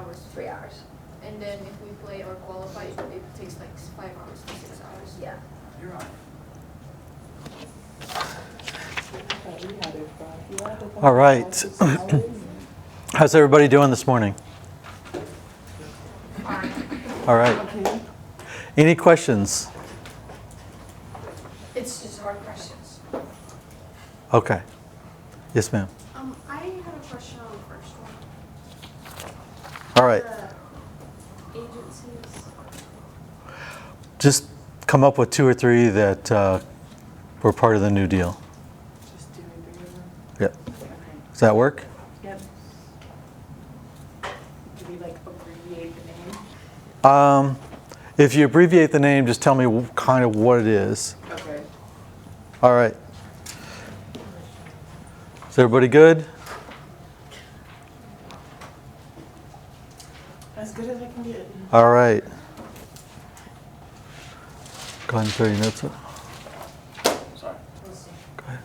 hours. 3 hours. And then if we play or qualify, it takes like 5 hours to 6 hours. Yeah. You're on. All right. How's everybody doing this morning? All right. Any questions? It's just hard questions. Okay. Yes, ma'am. I have a question on the first one. All right. The agencies. Just come up with 2 or 3 that were part of the New Deal. Just do it together. Yep. Okay. Does that work? Yep. Do we like abbreviate the name? If you abbreviate the name, just tell me kind of what it is. Okay. All right. Is everybody good? As good as I can get. All right. Go ahead and throw your notes up. Sorry. Go ahead.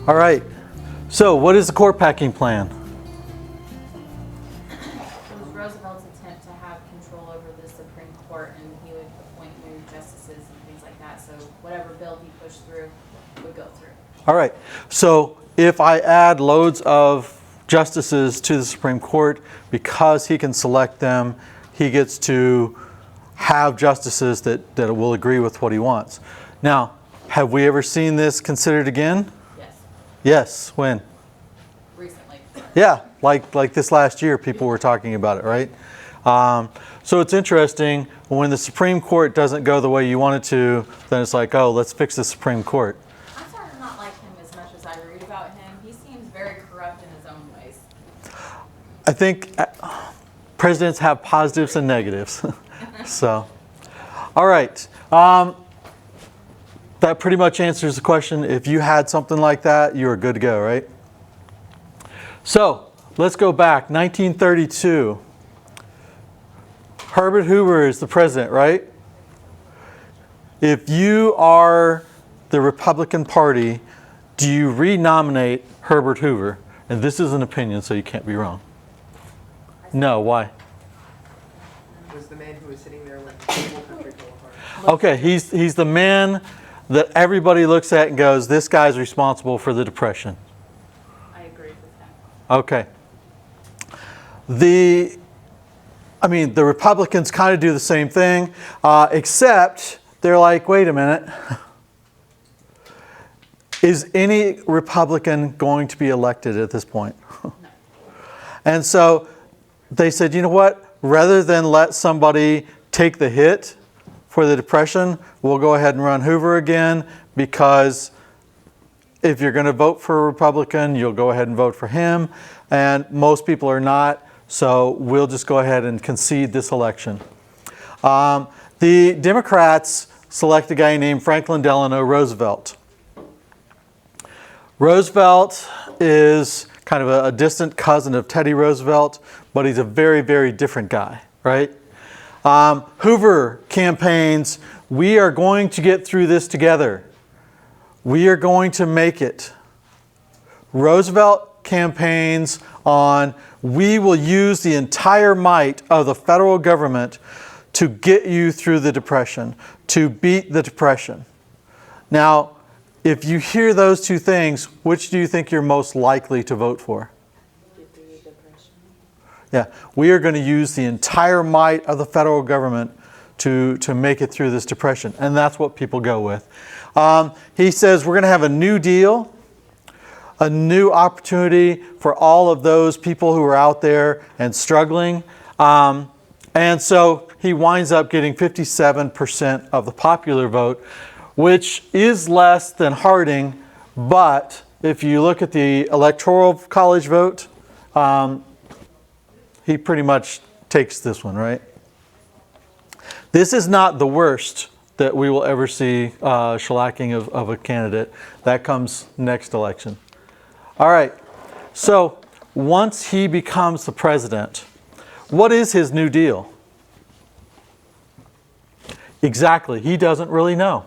All right. So what is the court packing plan? It was Roosevelt's attempt to have control over the Supreme Court, and he would appoint new justices and things like that. So whatever bill he pushed through would go through. All right. So if I add loads of justices to the Supreme Court, because he can select them, he gets to have justices that will agree with what he wants. Now, have we ever seen this considered again? Yes, Yes. When? recently. Yeah, like this last year, people were talking about it, right? So it's interesting, when the Supreme Court doesn't go the way you want it to, then it's like, oh, let's fix the Supreme Court. I'm starting to not like him as much as I read about him. He seems very corrupt in his own ways. I think presidents have positives and negatives. So, all right. That pretty much answers the question. If you had something like that, you are good to go, right? So, let's go back. 1932. Herbert Hoover is the president, right? If you are the Republican Party, do you renominate Herbert Hoover? And this is an opinion, so you can't be wrong. No, why? Was the man who was sitting there when the whole country fell apart. Okay, he's the man that everybody looks at and goes, this guy's responsible for the Depression. I agree with him. Okay. The Republicans kind of do the same thing, except they're like, wait a minute. Is any Republican going to be elected at this point? And so they said, you know what? Rather than let somebody take the hit for the Depression, we'll go ahead and run Hoover again, because if you're going to vote for a Republican, you'll go ahead and vote for him. And most people are not, so we'll just go ahead and concede this election. The Democrats select a guy named Franklin Delano Roosevelt. Roosevelt is kind of a distant cousin of Teddy Roosevelt, but he's a very, very different guy, right? Hoover campaigns, we are going to get through this together. We are going to make it. Roosevelt campaigns on, we will use the entire might of the federal government to get you through the Depression, to beat the Depression. Now, if you hear those two things, which do you think you're most likely to vote for? Yeah, we are going to use the entire might of the federal government to make it through this Depression. And that's what people go with. He says we're going to have a new deal, a new opportunity for all of those people who are out there and struggling. And so he winds up getting 57% of the popular vote, which is less than Harding. But if you look at the Electoral College vote, he pretty much takes this one, right? This is not the worst that we will ever see shellacking of a candidate. That comes next election. All right, so once he becomes the president, what is his New Deal? Exactly, he doesn't really know.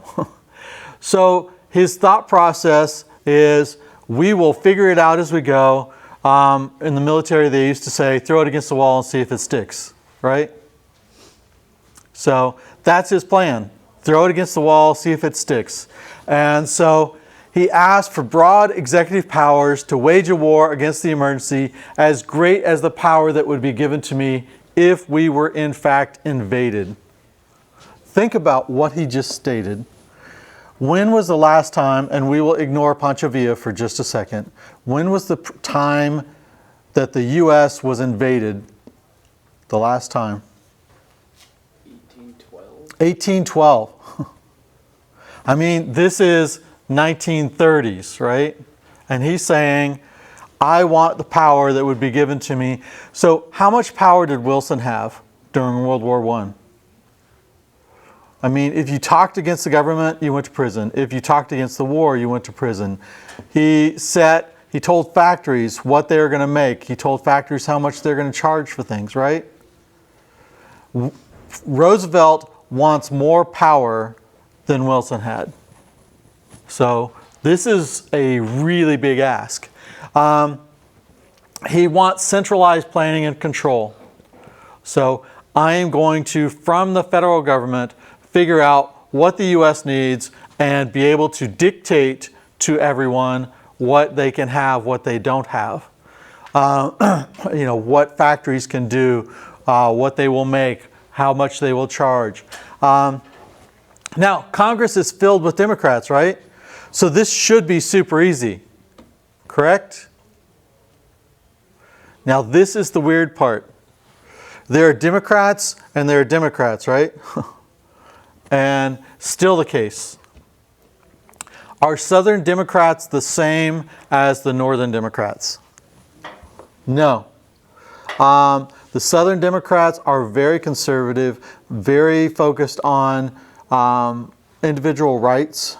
So his thought process is, we will figure it out as we go. In the military, they used to say, throw it against the wall and see if it sticks, right? So that's his plan. Throw it against the wall, see if it sticks. And so he asked for broad executive powers to wage a war against the emergency, as great as the power that would be given to me if we were in fact invaded. Think about what he just stated. When was the last time, and we will ignore Pancho Villa for just a second, when was the time that the U.S. was invaded the last time? 1812. 1812. I mean, this is 1930s, right? And he's saying, I want the power that would be given to me. So how much power did Wilson have during World War I? I mean, if you talked against the government, you went to prison. If you talked against the war, you went to prison. He told factories what they were going to make. He told factories how much they're going to charge for things, right? Roosevelt wants more power than Wilson had. So this is a really big ask. He wants centralized planning and control. So I am going to, from the federal government, figure out what the U.S. needs and be able to dictate to everyone what they can have, what they don't have. What factories can do, what they will make, how much they will charge. Now, Congress is filled with Democrats, right? So this should be super easy, correct? Now, this is the weird part. There are Democrats and there are Democrats, right? And still the case. Are Southern Democrats the same as the Northern Democrats? No. The Southern Democrats are very conservative, very focused on individual rights.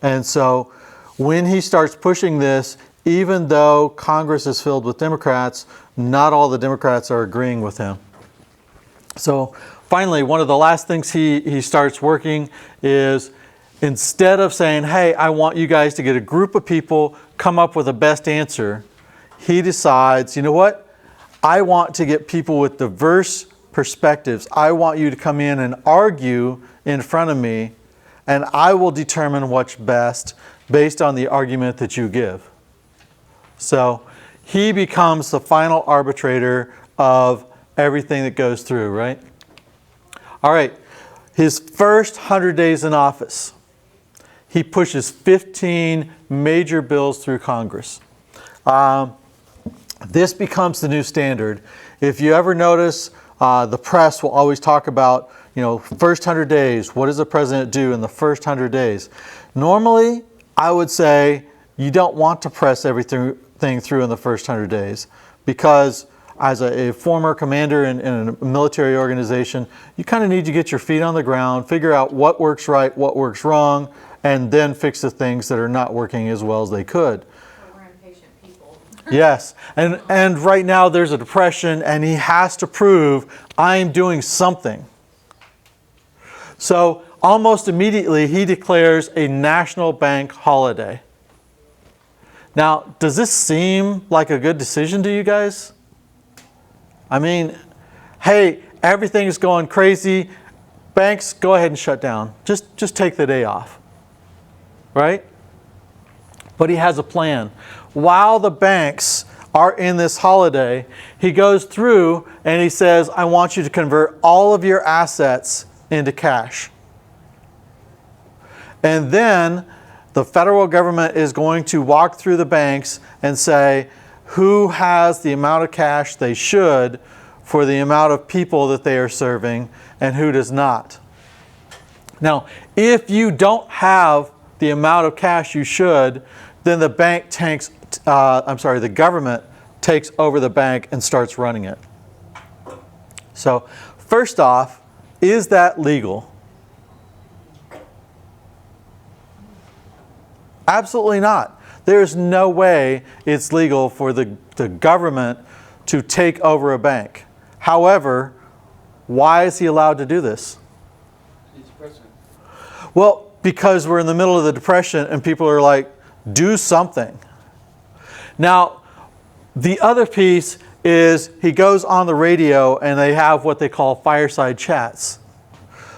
And so when he starts pushing this, even though Congress is filled with Democrats, not all the Democrats are agreeing with him. So finally, one of the last things he starts working is, instead of saying, hey, I want you guys to get a group of people, come up with the best answer, he decides, you know what? I want to get people with diverse perspectives. I want you to come in and argue in front of me, and I will determine what's best based on the argument that you give. So he becomes the final arbitrator of everything that goes through, right? All right, his first 100 days in office, he pushes 15 major bills through Congress. This becomes the new standard. If you ever notice, the press will always talk about, first 100 days, what does the president do in the first 100 days? Normally, I would say you don't want to press everything through in the first 100 days, because as a former commander in a military organization, you kind of need to get your feet on the ground, figure out what works right, what works wrong, and then fix the things that are not working as well as they could. We're impatient people. Yes, and right now there's a depression and he has to prove, I'm doing something. So almost immediately he declares a national bank holiday. Now, does this seem like a good decision to you guys? I mean, hey, everything is going crazy. Banks, go ahead and shut down. Just take the day off, right? But he has a plan. While the banks are in this holiday, he goes through and he says, I want you to convert all of your assets into cash. And then the federal government is going to walk through the banks and say who has the amount of cash they should for the amount of people that they are serving and who does not. Now, if you don't have the amount of cash you should, then the government takes over the bank and starts running it. So, first off, is that legal? Absolutely not. There's no way it's legal for the government to take over a bank. However, why is he allowed to do this? He's president. Well, because we're in the middle of the Depression and people are like, do something. Now, the other piece is he goes on the radio and they have what they call fireside chats.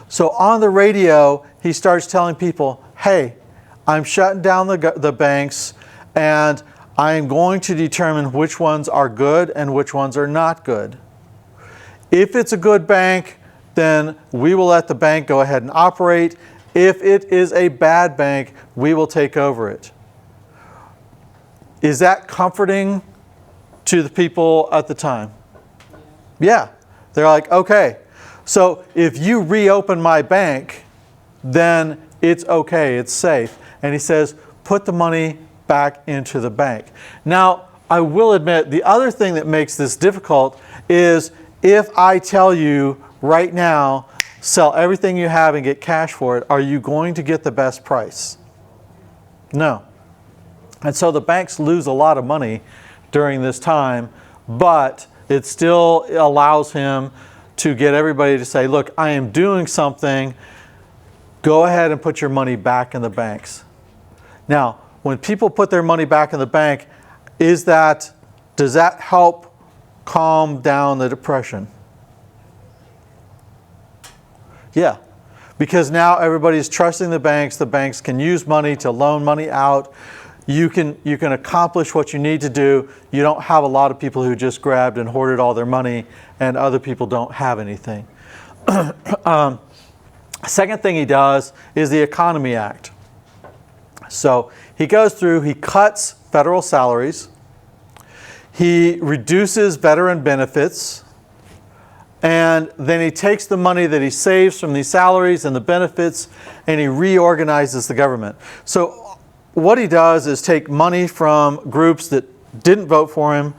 So on the radio, he starts telling people, hey, I'm shutting down the banks and I'm going to determine which ones are good and which ones are not good. If it's a good bank, then we will let the bank go ahead and operate. If it is a bad bank, we will take over it. Is that comforting to the people at the time? Yeah. They're like, okay, so if you reopen my bank, then it's okay, it's safe. And he says, put the money back into the bank. Now, I will admit, the other thing that makes this difficult is if I tell you right now, sell everything you have and get cash for it, are you going to get the best price? No. And so the banks lose a lot of money during this time, but it still allows him to get everybody to say, look, I am doing something. Go ahead and put your money back in the banks. Now, when people put their money back in the bank, does that help calm down the depression? Yeah, because now everybody's trusting the banks can use money to loan money out. You can accomplish what you need to do. You don't have a lot of people who just grabbed and hoarded all their money and other people don't have anything. Second thing he does is the Economy Act. So he goes through, he cuts federal salaries, he reduces veteran benefits, and then he takes the money that he saves from these salaries and the benefits and he reorganizes the government. So what he does is take money from groups that didn't vote for him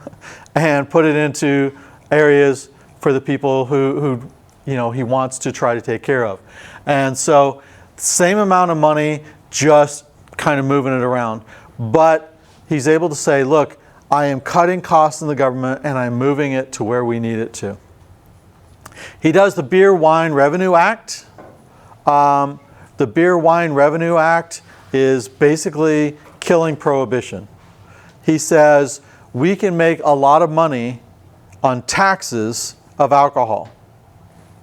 and put it into areas for the people who he wants to try to take care of. And so same amount of money, just kind of moving it around. But he's able to say, look, I am cutting costs in the government and I'm moving it to where we need it to. He does the Beer Wine Revenue Act. The Beer Wine Revenue Act is basically killing prohibition. He says we can make a lot of money on taxes of alcohol.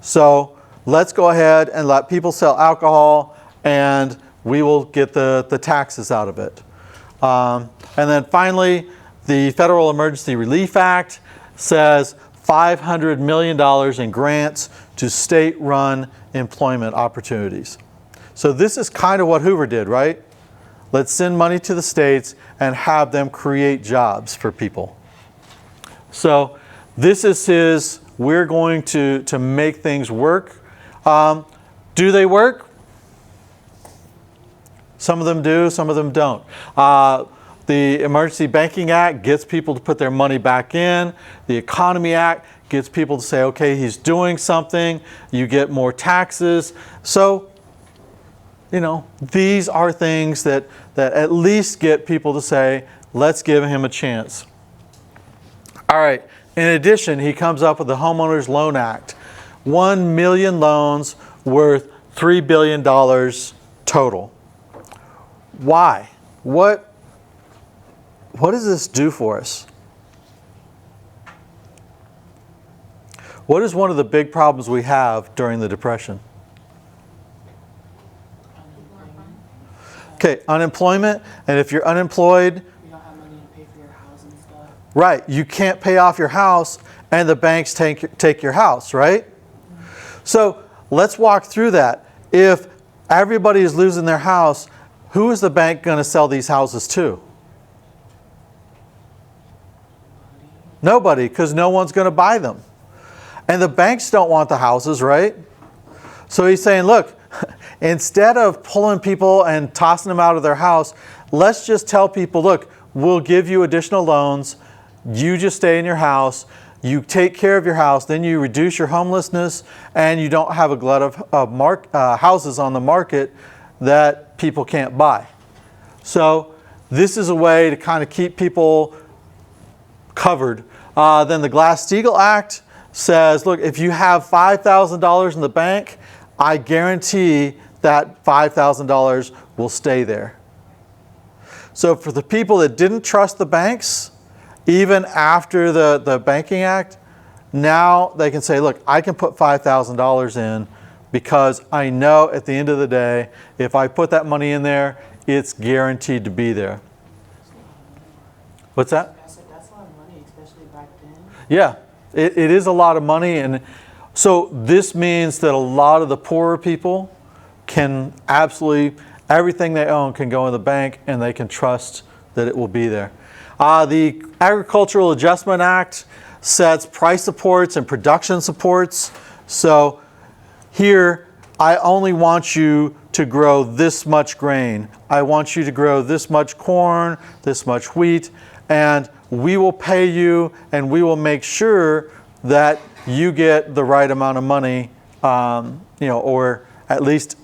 So let's go ahead and let people sell alcohol and we will get the taxes out of it. And then finally, the Federal Emergency Relief Act says $500 million in grants to state-run employment opportunities. So this is kind of what Hoover did, right? Let's send money to the states and have them create jobs for people. So this is his, we're going to make things work. Do they work? Some of them do, some of them don't. The Emergency Banking Act gets people to put their money back in. The Economy Act gets people to say, okay, he's doing something. You get more taxes. So, these are things that at least get people to say, let's give him a chance. All right. In addition, he comes up with the Homeowners Loan Act. 1 million loans worth $3 billion total. Why? What does this do for us? What is one of the big problems we have during the Depression? Okay, unemployment. And if you're unemployed, You don't have money to pay for your house and stuff. right, you can't pay off your house and the banks take your house, right? So let's walk through that. If everybody is losing their house, who is the bank going to sell these houses to? Nobody, because no one's going to buy them. And the banks don't want the houses, right? So he's saying, look, instead of pulling people and tossing them out of their house, let's just tell people, look, we'll give you additional loans. You just stay in your house. You take care of your house. Then you reduce your homelessness and you don't have a glut of houses on the market that people can't buy. So this is a way to kind of keep people covered. Then the Glass-Steagall Act says, look, if you have $5,000 in the bank, I guarantee that $5,000 will stay there. So for the people that didn't trust the banks, even after the Banking Act, now they can say, look, I can put $5,000 in because I know at the end of the day, if I put that money in there, it's guaranteed to be there. What's that? I said that's a lot of money, especially back then. Yeah, it is a lot of money. And so this means that a lot of the poorer people can absolutely, everything they own can go in the bank and they can trust that it will be there. The Agricultural Adjustment Act sets price supports and production supports. So here, I only want you to grow this much grain. I want you to grow this much corn, this much wheat, and we will pay you and we will make sure that you get the right amount of money, or at least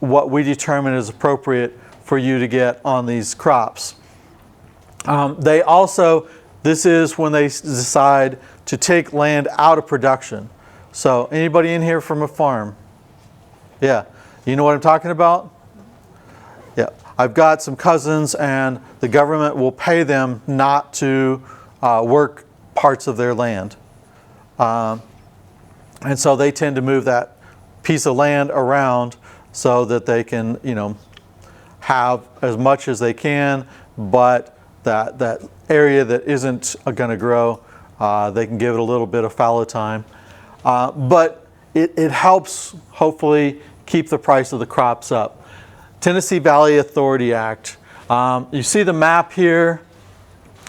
what we determine is appropriate for you to get on these crops. They also, this is when they decide to take land out of production. So anybody in here from a farm? Yeah, you know what I'm talking about? Yeah, I've got some cousins and the government will pay them not to work parts of their land. And so they tend to move that piece of land around so that they can, have as much as they can, but that area that isn't going to grow, they can give it a little bit of fallow time. But it helps, hopefully, keep the price of the crops up. Tennessee Valley Authority Act. You see the map here.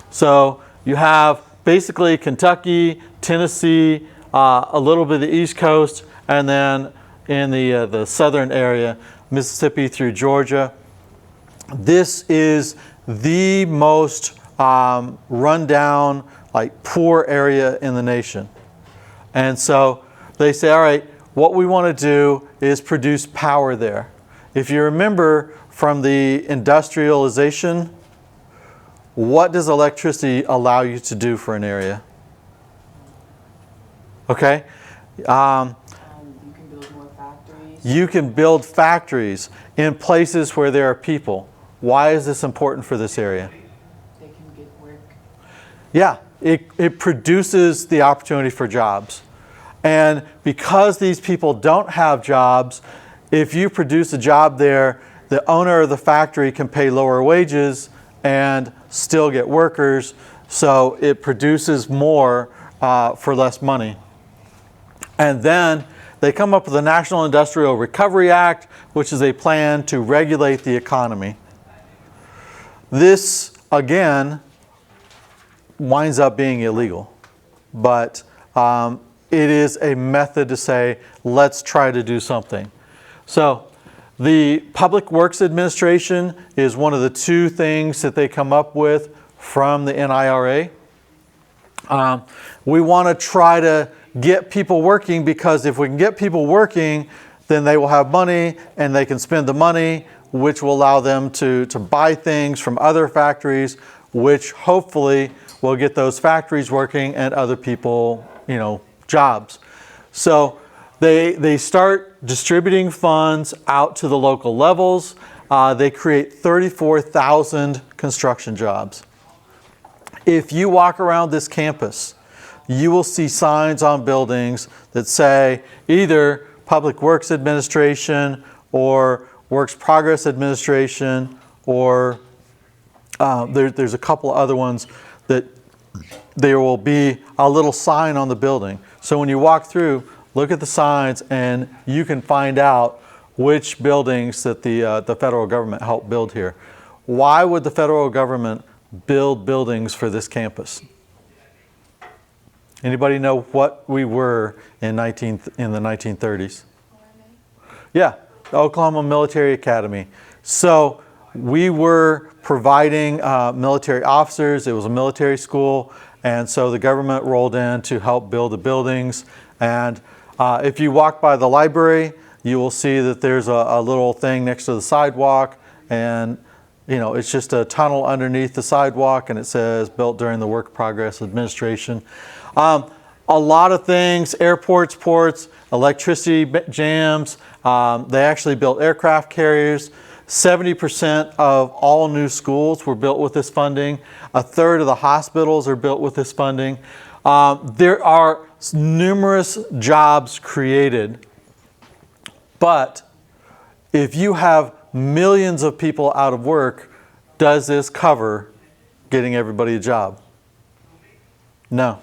So you have basically Kentucky, Tennessee, a little bit of the East Coast, and then in the southern area, Mississippi through Georgia. This is the most rundown, poor area in the nation. And so they say, all right, what we want to do is produce power there. If you remember from the industrialization, what does electricity allow you to do for an area? Okay? You can build more factories. You can build factories in places where there are people. Why is this important for this area? They can get work. Yeah, it produces the opportunity for jobs. And because these people don't have jobs, if you produce a job there, the owner of the factory can pay lower wages and still get workers, so it produces more for less money. And then they come up with the National Industrial Recovery Act, which is a plan to regulate the economy. This, again, winds up being illegal, but it is a method to say, let's try to do something. So the Public Works Administration is one of the two things that they come up with from the NIRA. We want to try to get people working, because if we can get people working, then they will have money and they can spend the money, which will allow them to buy things from other factories, which hopefully will get those factories working and other people, jobs. So they start distributing funds out to the local levels. They create 34,000 construction jobs. If you walk around this campus, you will see signs on buildings that say either Public Works Administration or Works Progress Administration, or there's a couple other ones that there will be a little sign on the building. So when you walk through, look at the signs and you can find out which buildings that the federal government helped build here. Why would the federal government build buildings for this campus? Anybody know what we were in the 1930s? Yeah, the Oklahoma Military Academy. So we were providing military officers. It was a military school, and so the government rolled in to help build the buildings. And if you walk by the library, you will see that there's a little thing next to the sidewalk, and it's just a tunnel underneath the sidewalk, and it says built during the Work Progress Administration. A lot of things, airports, ports, electricity jams. They actually built aircraft carriers. 70% of all new schools were built with this funding. A third of the hospitals are built with this funding. There are numerous jobs created, but if you have millions of people out of work, does this cover getting everybody a job? No.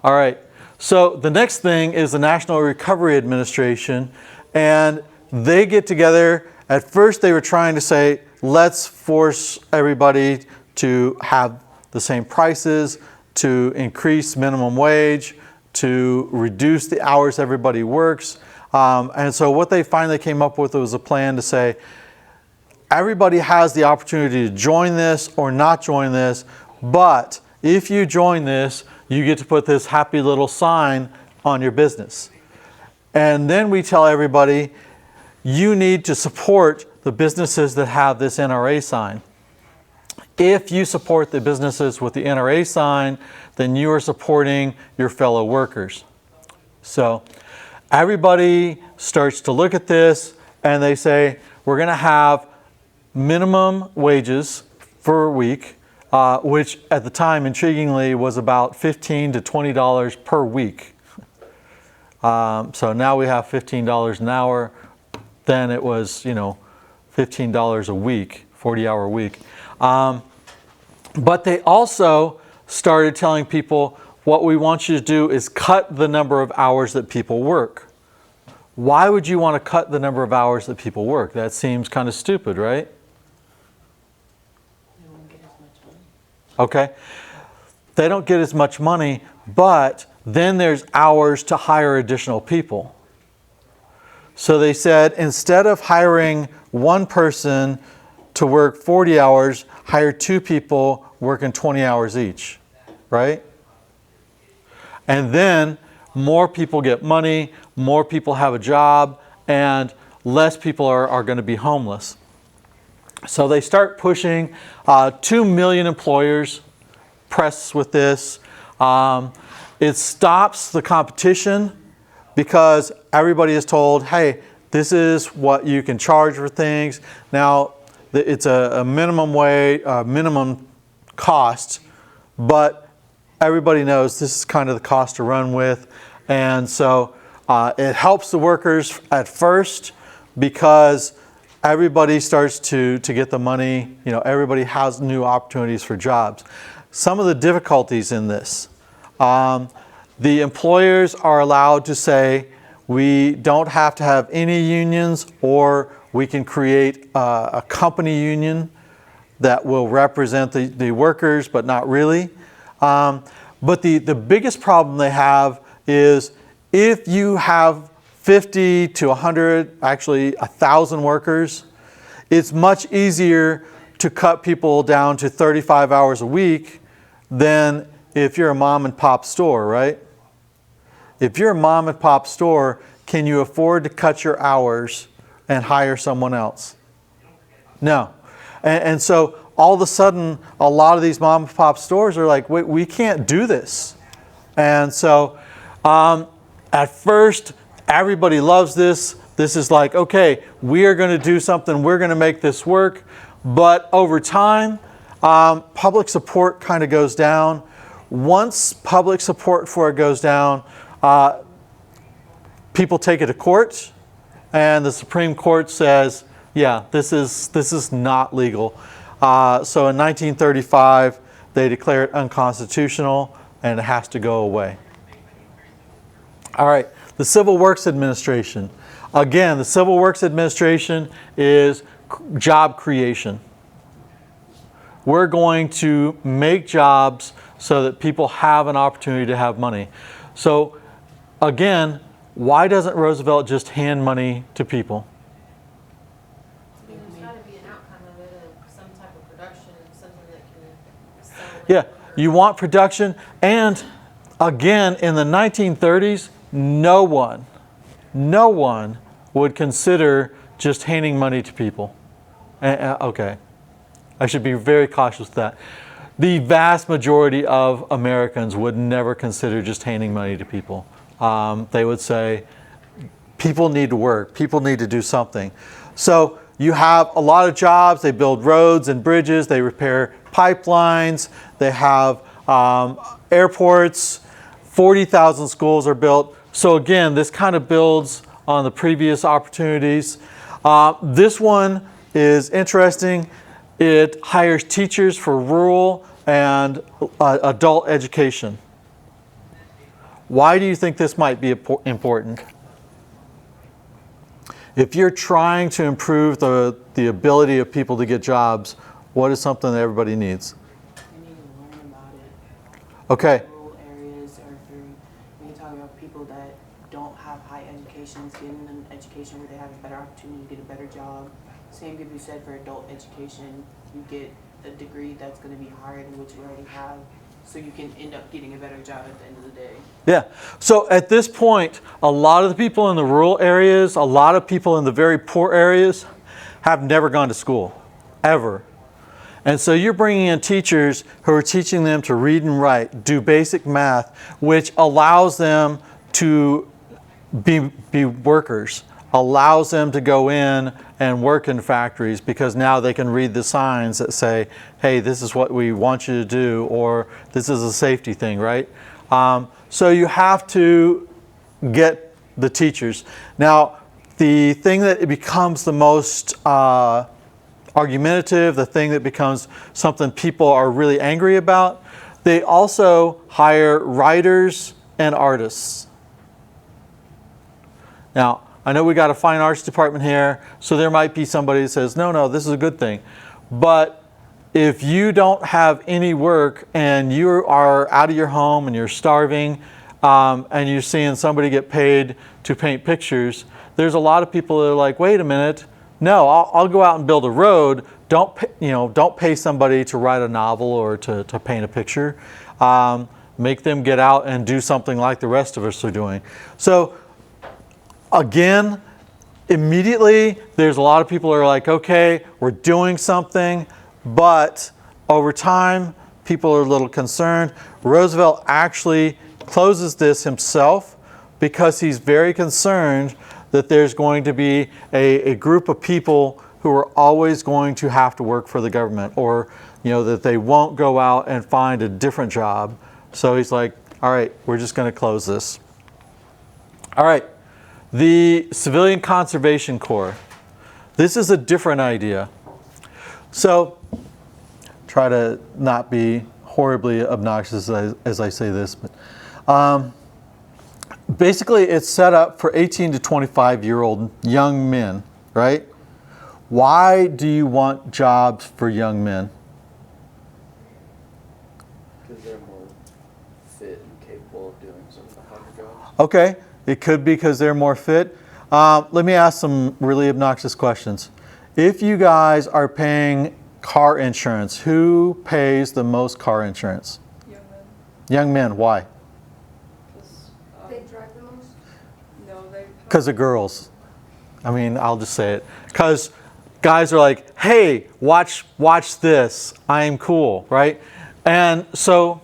All right, so the next thing is the National Recovery Administration, and they get together. At first they were trying to say, let's force everybody to have the same prices, to increase minimum wage, to reduce the hours everybody works. And so what they finally came up with was a plan to say, everybody has the opportunity to join this or not join this, but if you join this, you get to put this happy little sign on your business. And then we tell everybody, you need to support the businesses that have this NRA sign. If you support the businesses with the NRA sign, then you are supporting your fellow workers. So everybody starts to look at this and they say, we're going to have minimum wages for a week, which at the time, intriguingly, was about $15 to $20 per week. So now we have $15 an hour. Then it was, $15 a week, 40-hour week. But they also started telling people, what we want you to do is cut the number of hours that people work. Why would you want to cut the number of hours that people work? That seems kind of stupid, right? They won't get as much money. Okay. They don't get as much money, but then there's hours to hire additional people. So they said, instead of hiring one person to work 40 hours, hire 2 people working 20 hours each, right? And then more people get money, more people have a job, and less people are going to be homeless. So they start pushing. 2 million employers press with this. It stops the competition because everybody is told, hey, this is what you can charge for things. Now, it's a minimum wage, minimum cost, but everybody knows this is kind of the cost to run with. And so it helps the workers at first because everybody starts to get the money. Everybody has new opportunities for jobs. Some of the difficulties in this, the employers are allowed to say, we don't have to have any unions, or we can create a company union that will represent the workers, but not really. But the biggest problem they have is if you have 50 to 100, actually 1,000 workers, it's much easier to cut people down to 35 hours a week than if you're a mom and pop store, right? If you're a mom and pop store, can you afford to cut your hours and hire someone else? No. And so all of a sudden, a lot of these mom and pop stores are like, wait, we can't do this. And so at first, everybody loves this. This is like, okay, we are going to do something. We're going to make this work. But over time, public support kind of goes down. Once public support for it goes down, people take it to court, and the Supreme Court says, yeah, this is not legal. So in 1935, they declare it unconstitutional, and it has to go away. All right, the Civil Works Administration. Again, the Civil Works Administration is job creation. We're going to make jobs so that people have an opportunity to have money. So again, why doesn't Roosevelt just hand money to people? There's got to be an outcome of it, some type of production, something that can sell. Yeah, you want production. And again, in the 1930s, no one would consider just handing money to people. Okay, I should be very cautious with that. The vast majority of Americans would never consider just handing money to people. They would say, people need to work, people need to do something. So you have a lot of jobs. They build roads and bridges, they repair pipelines, they have airports, 40,000 schools are built. So again, this kind of builds on the previous opportunities. This one is interesting. It hires teachers for rural and adult education. Why do you think this might be important? If you're trying to improve the ability of people to get jobs, what is something that everybody needs? They need to learn about it. Okay. Rural areas are very, when you talk about people that don't have high educations, getting them an education where they have a better opportunity to get a better job. Same could be said for adult education. You get a degree that's going to be higher than what you already have, so you can end up getting a better job at the end of the day. Yeah. So at this point, a lot of the people in the rural areas, a lot of people in the very poor areas have never gone to school, ever. And so you're bringing in teachers who are teaching them to read and write, do basic math, which allows them to be workers. allows them to go in and work in factories because now they can read the signs that say, hey, this is what we want you to do, or this is a safety thing, right? So you have to get the teachers. Now, the thing that it becomes the most argumentative, the thing that becomes something people are really angry about, they also hire writers and artists. Now, I know we got a fine arts department here, so there might be somebody that says, no, this is a good thing. But if you don't have any work and you are out of your home and you're starving and you're seeing somebody get paid to paint pictures, there's a lot of people that are like, wait a minute, no, I'll go out and build a road. Don't pay somebody to write a novel or to paint a picture. Make them get out and do something like the rest of us are doing. So again, immediately there's a lot of people who are like, okay, we're doing something, but over time people are a little concerned. Roosevelt actually closes this himself because he's very concerned that there's going to be a group of people who are always going to have to work for the government, or that they won't go out and find a different job. So he's like, all right, we're just going to close this. All right, the Civilian Conservation Corps. This is a different idea. So try to not be horribly obnoxious as I say this, but basically it's set up for 18 to 25-year-old young men, right? Why do you want jobs for young men? Because they're more fit and capable of doing some of the harder jobs. Okay, it could be because they're more fit. Let me ask some really obnoxious questions. If you guys are paying car insurance, who pays the most car insurance? Young men. Young men, why? They drive the most? No, they. Because of girls. I mean, I'll just say it. Because guys are like, hey, watch this. I am cool, right? And so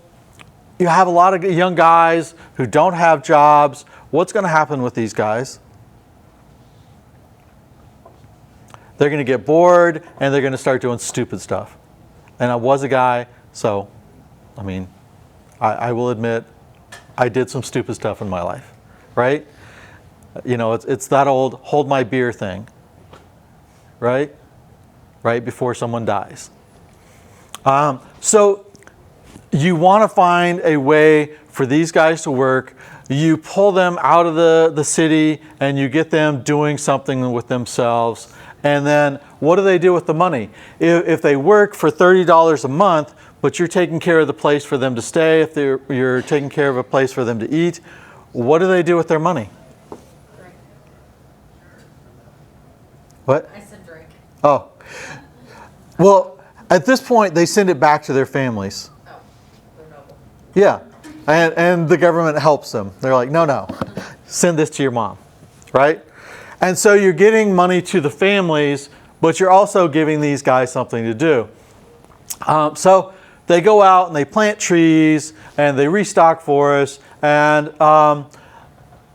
you have a lot of young guys who don't have jobs. What's going to happen with these guys? They're going to get bored and they're going to start doing stupid stuff. And I was a guy, so, I mean, I will admit, I did some stupid stuff in my life, right? It's that old hold my beer thing, right? Right before someone dies. So you want to find a way for these guys to work. You pull them out of the city and you get them doing something with themselves. And then what do they do with the money? If they work for $30 a month, but you're taking care of the place for them to stay, if you're taking care of a place for them to eat, what do they do with their money? Drink. What? I said drink. Oh. Well, at this point, they send it back to their families. Oh, they're noble. Yeah. And the government helps them. They're like, no, send this to your mom, right? And so you're getting money to the families, but you're also giving these guys something to do. So they go out and they plant trees and they restock forests and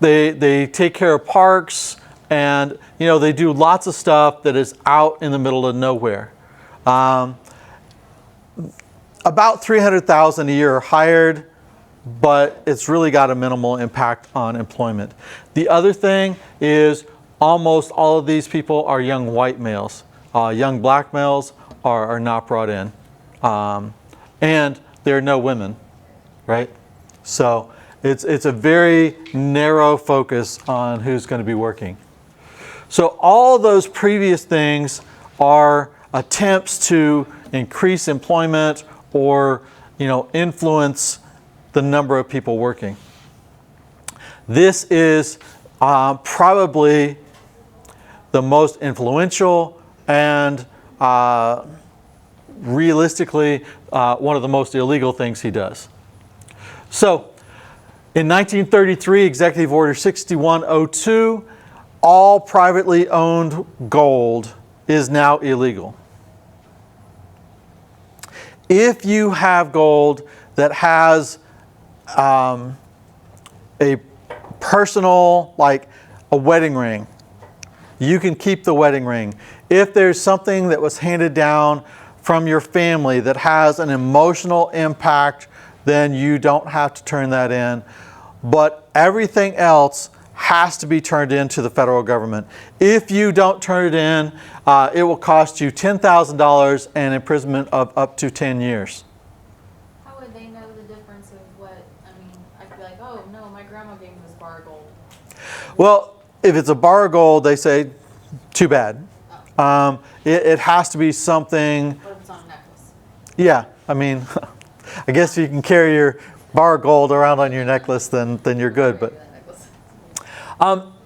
they take care of parks and they do lots of stuff that is out in the middle of nowhere. About 300,000 a year are hired, but it's really got a minimal impact on employment. The other thing is almost all of these people are young white males. Young black males are not brought in. And there are no women, right? So it's a very narrow focus on who's going to be working. So all those previous things are attempts to increase employment or influence the number of people working. This is probably the most influential and realistically one of the most illegal things he does. So in 1933, Executive Order 6102, all privately owned gold is now illegal. If you have gold that has a personal, like a wedding ring you can keep the wedding ring. If there's something that was handed down from your family that has an emotional impact, then you don't have to turn that in. But everything else has to be turned in to the federal government. If you don't turn it in, it will cost you $10,000 and imprisonment of up to 10 years. How would they know the difference of what, I mean, I could be like, oh, no, my grandma gave me this bar of gold. Well, if it's a bar of gold, they say, too bad. It has to be something, What if it's on a necklace? yeah, I mean, I guess if you can carry your bar of gold around on your necklace, then you're good. But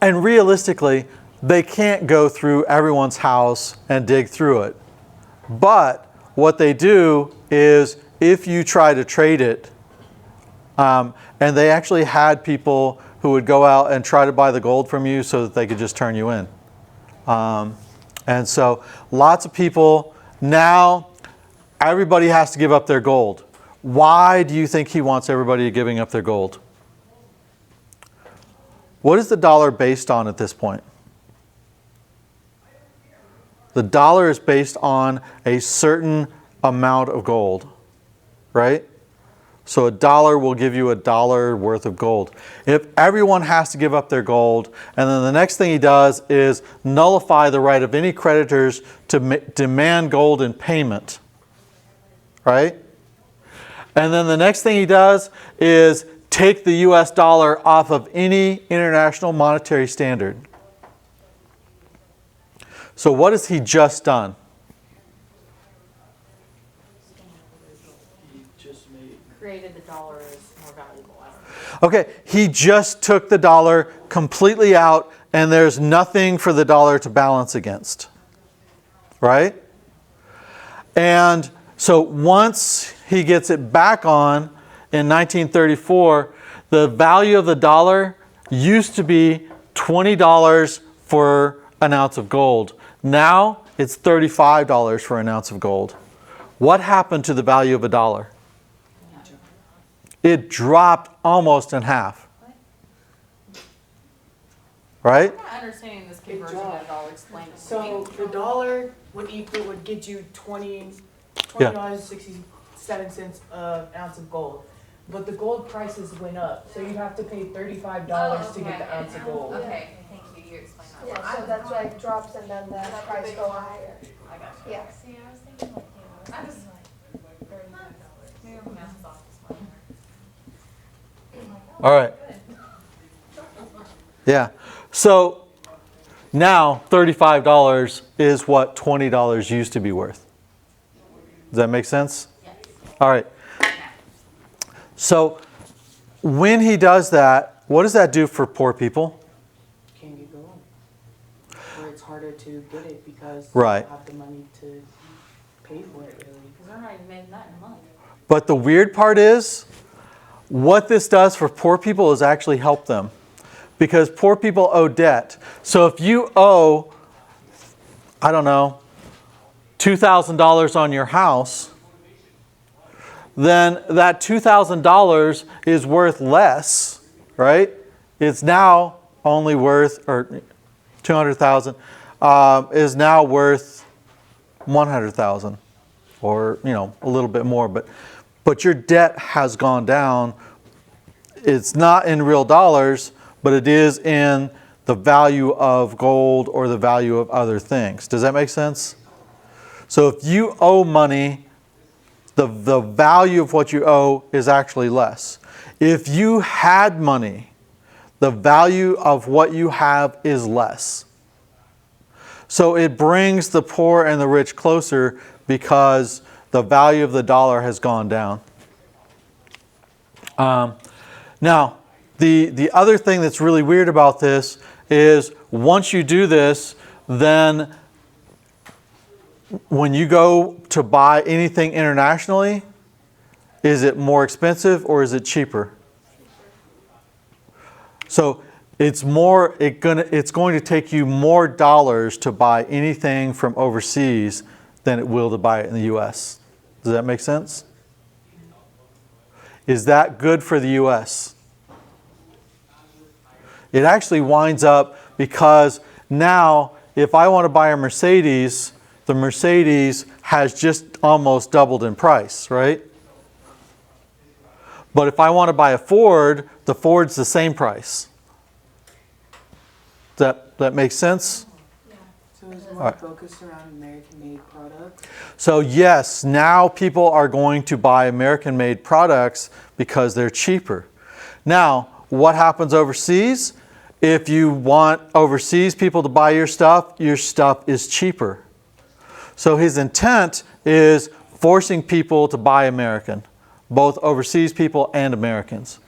and realistically, they can't go through everyone's house and dig through it. But what they do is, if you try to trade it, and they actually had people who would go out and try to buy the gold from you so that they could just turn you in. And so lots of people, now everybody has to give up their gold. Why do you think he wants everybody giving up their gold? What is the dollar based on at this point? The dollar is based on a certain amount of gold, right? So $1 will give you $1 worth of gold. If everyone has to give up their gold, and then the next thing he does is nullify the right of any creditors to demand gold in payment, right? And then the next thing he does is take the US dollar off of any international monetary standard. So what has he just done? Created the dollar as more valuable. I don't know. Okay, he just took the dollar completely out, and there's nothing for the dollar to balance against, right? And so once he gets it back on in 1934, the value of the dollar used to be $20 for an ounce of gold. Now it's $35 for an ounce of gold. What happened to the value of a dollar? It dropped almost in half. Right? I'm not understanding this conversion at all. Explain it to So me. the dollar would get you $20 Yeah. 67 an ounce of gold. But the gold prices went up, so you'd have to pay $35 to get the ounce of gold. Okay, thank you. You explained that. Yeah, so that's why it drops and then the price go higher. I got you. Yeah. See, I was thinking like, yeah, I I was was- thinking like $35. Maybe my math is off this morning. All right. Yeah. So now $35 is what $20 used to be worth. Does that make sense? Yes. All right. So when he does that, what does that do for poor people? Can't get gold. Or it's harder to get it because Right. you don't have the money to pay for it really. Because they're not even making that in a month. But the weird part is, what this does for poor people is actually help them. Because poor people owe debt. So if you owe, I don't know, $2,000 on your house, then that $2,000 is worth less, right? It's now only worth, or $200,000 is now worth $100,000, or a little bit more. But your debt has gone down. It's not in real dollars, but it is in the value of gold or the value of other things. Does that make sense? So if you owe money, the value of what you owe is actually less. If you had money, the value of what you have is less. So it brings the poor and the rich closer because the value of the dollar has gone down. Now, the other thing that's really weird about this is once you do this, then when you go to buy anything internationally, is it more expensive or is it cheaper? So it's going to take you more dollars to buy anything from overseas than it will to buy it in the US. Does that make sense? Is that good for the US? It actually winds up because now if I want to buy a Mercedes, the Mercedes has just almost doubled in price, right? But if I want to buy a Ford, the Ford's the same price. That makes sense? So is All more right. focused around American-made products? So yes, now people are going to buy American-made products because they're cheaper. Now, what happens overseas? If you want overseas people to buy your stuff is cheaper. So his intent is forcing people to buy American, both overseas people and Americans.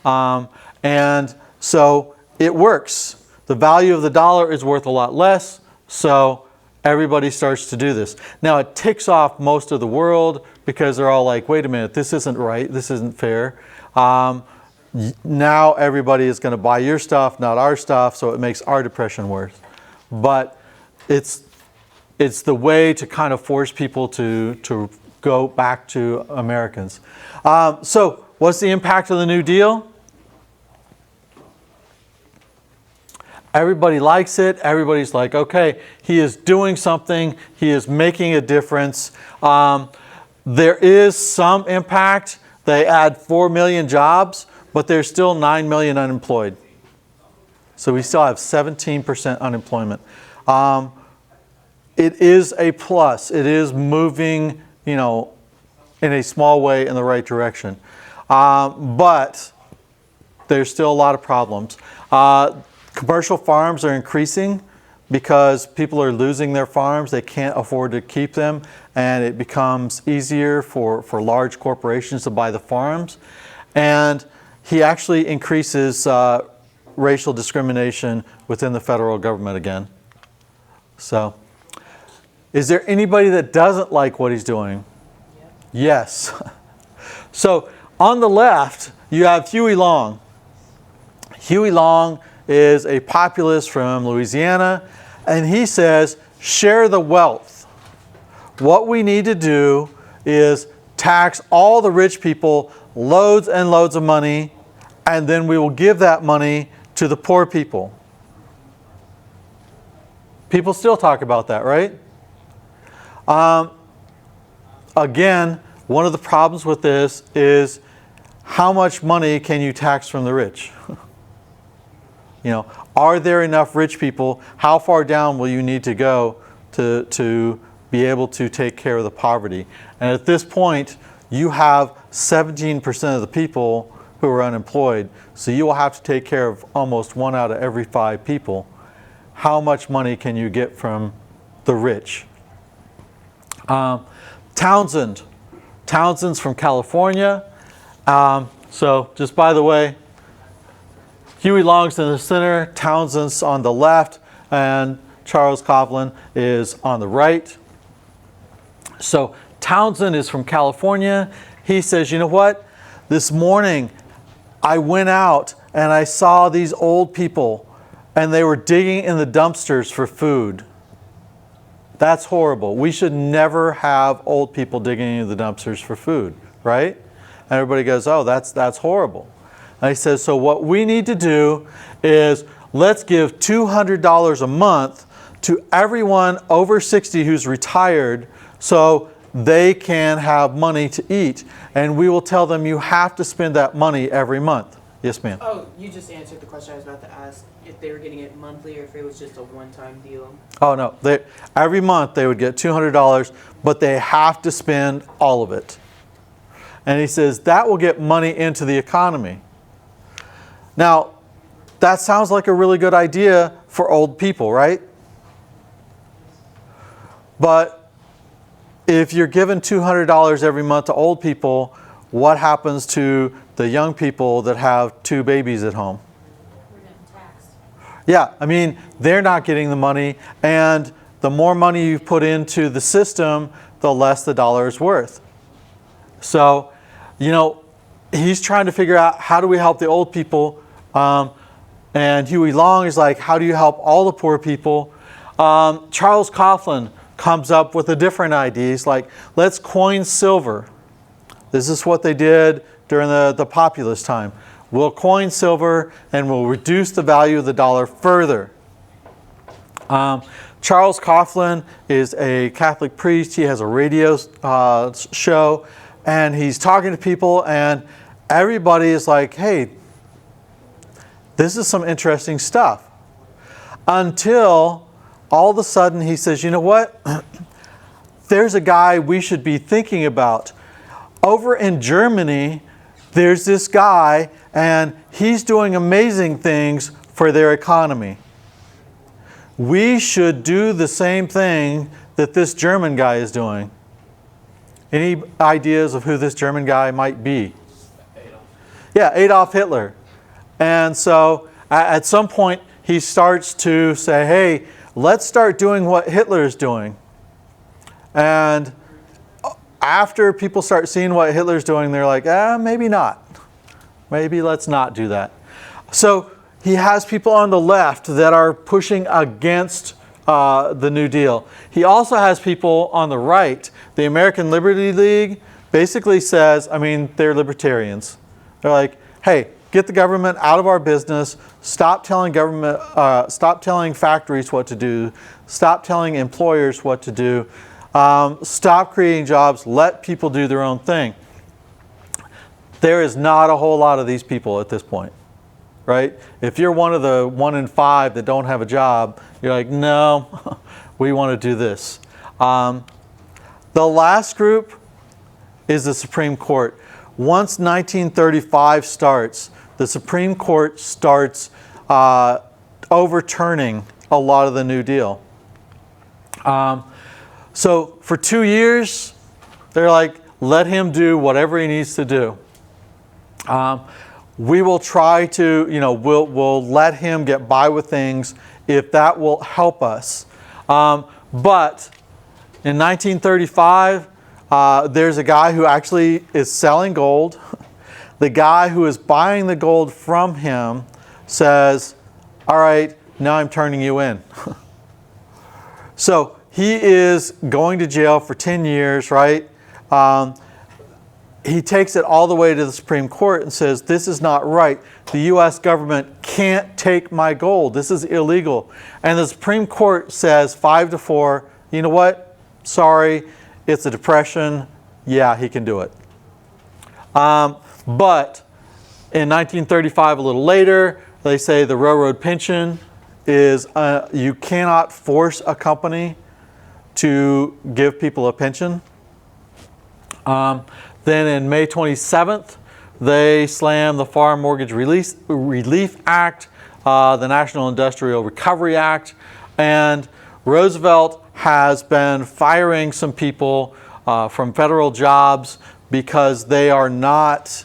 And so it works. The value of the dollar is worth a lot less, so everybody starts to do this. Now it ticks off most of the world because they're all like, wait a minute, this isn't right, this isn't fair. Now everybody is going to buy your stuff, not our stuff, so it makes our depression worse. But it's the way to kind of force people to go back to Americans. So what's the impact of the New Deal? Everybody likes it. Everybody's like, okay, he is doing something. He is making a difference. There is some impact. They add 4 million jobs, but there's still 9 million unemployed. So we still have 17% unemployment. It is a plus. It is moving, in a small way in the right direction. But there's still a lot of problems. Commercial farms are increasing because people are losing their farms. They can't afford to keep them, and it becomes easier for large corporations to buy the farms. And he actually increases racial discrimination within the federal government again. So, is there anybody that doesn't like what he's doing? Yes. So, on the left, you have Huey Long. Huey Long is a populist from Louisiana, and he says, share the wealth. What we need to do is tax all the rich people loads and loads of money, and then we will give that money to the poor people. People still talk about that, right? Again, one of the problems with this is how much money can you tax from the rich? Are there enough rich people? How far down will you need to go to be able to take care of the poverty? And at this point, you have 17% of the people who are unemployed. So you will have to take care of almost 1 out of every 5 people. How much money can you get from the rich? Townsend. Townsend's from California. So just by the way, Huey Long's in the center, Townsend's on the left, and Charles Coughlin is on the right. So Townsend is from California. He says, you know what? This morning I went out and I saw these old people and they were digging in the dumpsters for food. That's horrible. We should never have old people digging in the dumpsters for food, right? And everybody goes, oh, that's horrible. And he says, so what we need to do is let's give $200 a month to everyone over 60 who's retired so they can have money to eat. And we will tell them you have to spend that money every month. Yes, ma'am. Oh, you just answered the question I was about to ask, if they were getting it monthly or if it was just a one-time deal. Oh, no. Every month they would get $200, but they have to spend all of it. And he says that will get money into the economy. Now, that sounds like a really good idea for old people, right? But if you're given $200 every month to old people, what happens to the young people that have 2 babies at home? We're getting taxed. Yeah, I mean, they're not getting the money, and the more money you put into the system, the less the dollar is worth. So, he's trying to figure out how do we help the old people. And Huey Long is like, how do you help all the poor people? Charles Coughlin comes up with a different idea. He's like, let's coin silver. This is what they did during the populist time. We'll coin silver and we'll reduce the value of the dollar further. Charles Coughlin is a Catholic priest. He has a radio show, and he's talking to people, and everybody is like, hey, this is some interesting stuff. Until all of a sudden he says, you know what? There's a guy we should be thinking about. Over in Germany, there's this guy, and he's doing amazing things for their economy. We should do the same thing that this German guy is doing. Any ideas of who this German guy might be? Yeah, Adolf Hitler. And so at some point he starts to say, hey, let's start doing what Hitler is doing. And after people start seeing what Hitler's doing, they're like, maybe not. Maybe let's not do that. So he has people on the left that are pushing against the New Deal. He also has people on the right. The American Liberty League basically says, they're libertarians. They're like, hey, get the government out of our business. Stop telling stop telling factories what to do. Stop telling employers what to do. Stop creating jobs. Let people do their own thing. There is not a whole lot of these people at this point, right? If you're one of the 1 in 5 that don't have a job, you're like, no, we want to do this. The last group is the Supreme Court. Once 1935 starts, the Supreme Court starts overturning a lot of the New Deal. So for 2 years, they're like, let him do whatever he needs to do. We will try to, we'll let him get by with things if that will help us. But in 1935, there's a guy who actually is selling gold. The guy who is buying the gold from him says, all right, now I'm turning you in. So he is going to jail for 10 years, right? He takes it all the way to the Supreme Court and says, this is not right. The U.S. government can't take my gold. This is illegal. And the Supreme Court says 5-4, you know what? Sorry, it's a depression. Yeah, he can do it. But in 1935, a little later, they say the railroad pension is, you cannot force a company to give people a pension. Then in May 27th, they slammed the Farm Mortgage Relief Act, the National Industrial Recovery Act, and Roosevelt has been firing some people from federal jobs because they are not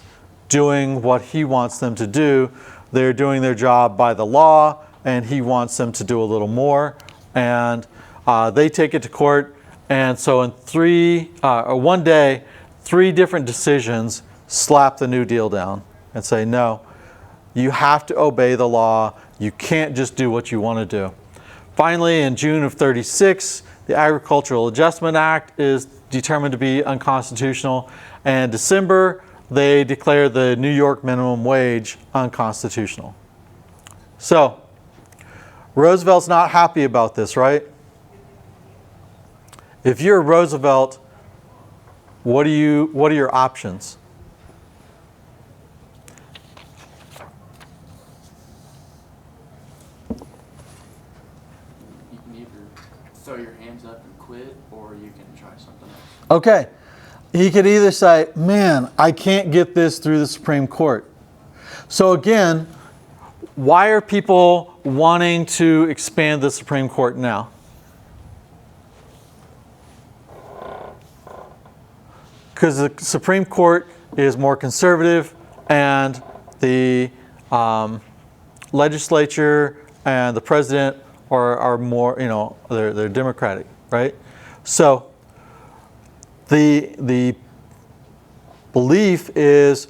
doing what he wants them to do. They're doing their job by the law, and he wants them to do a little more. And they take it to court. And so in one day, 3 different decisions slap the New Deal down and say, no, you have to obey the law. You can't just do what you want to do. Finally, in June of 36, the Agricultural Adjustment Act is determined to be unconstitutional. And in December, they declare the New York minimum wage unconstitutional. So, Roosevelt's not happy about this, right? If you're Roosevelt, what are your options? You can either throw your hands up and quit, or you can try something else. Okay. He could either say, man, I can't get this through the Supreme Court. So again, why are people wanting to expand the Supreme Court now? Because the Supreme Court is more conservative, and the legislature and the president are more, they're Democratic, right? So the belief is,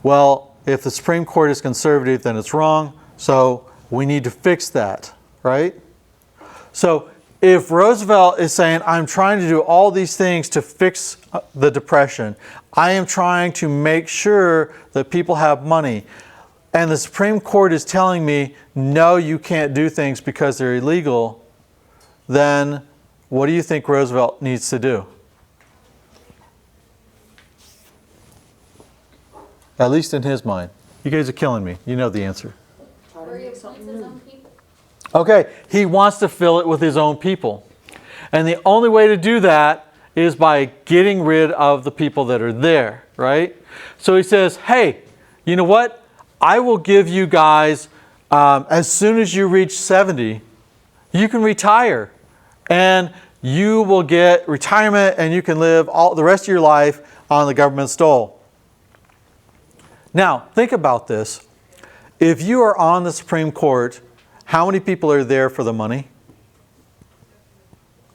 well, if the Supreme Court is conservative, then it's wrong. So we need to fix that, right? So if Roosevelt is saying, I'm trying to do all these things to fix the Depression, I am trying to make sure that people have money, and the Supreme Court is telling me, no, you can't do things because they're illegal, then what do you think Roosevelt needs to do? At least in his mind. You guys are killing me. You know the answer. Try to Where he make appoints something his new. own people. Okay, he wants to fill it with his own people. And the only way to do that is by getting rid of the people that are there, right? So he says, hey, you know what? I will give you guys, as soon as you reach 70, you can retire. And you will get retirement and you can live all the rest of your life on the government's dole. Now, think about this. If you are on the Supreme Court, how many people are there for the money?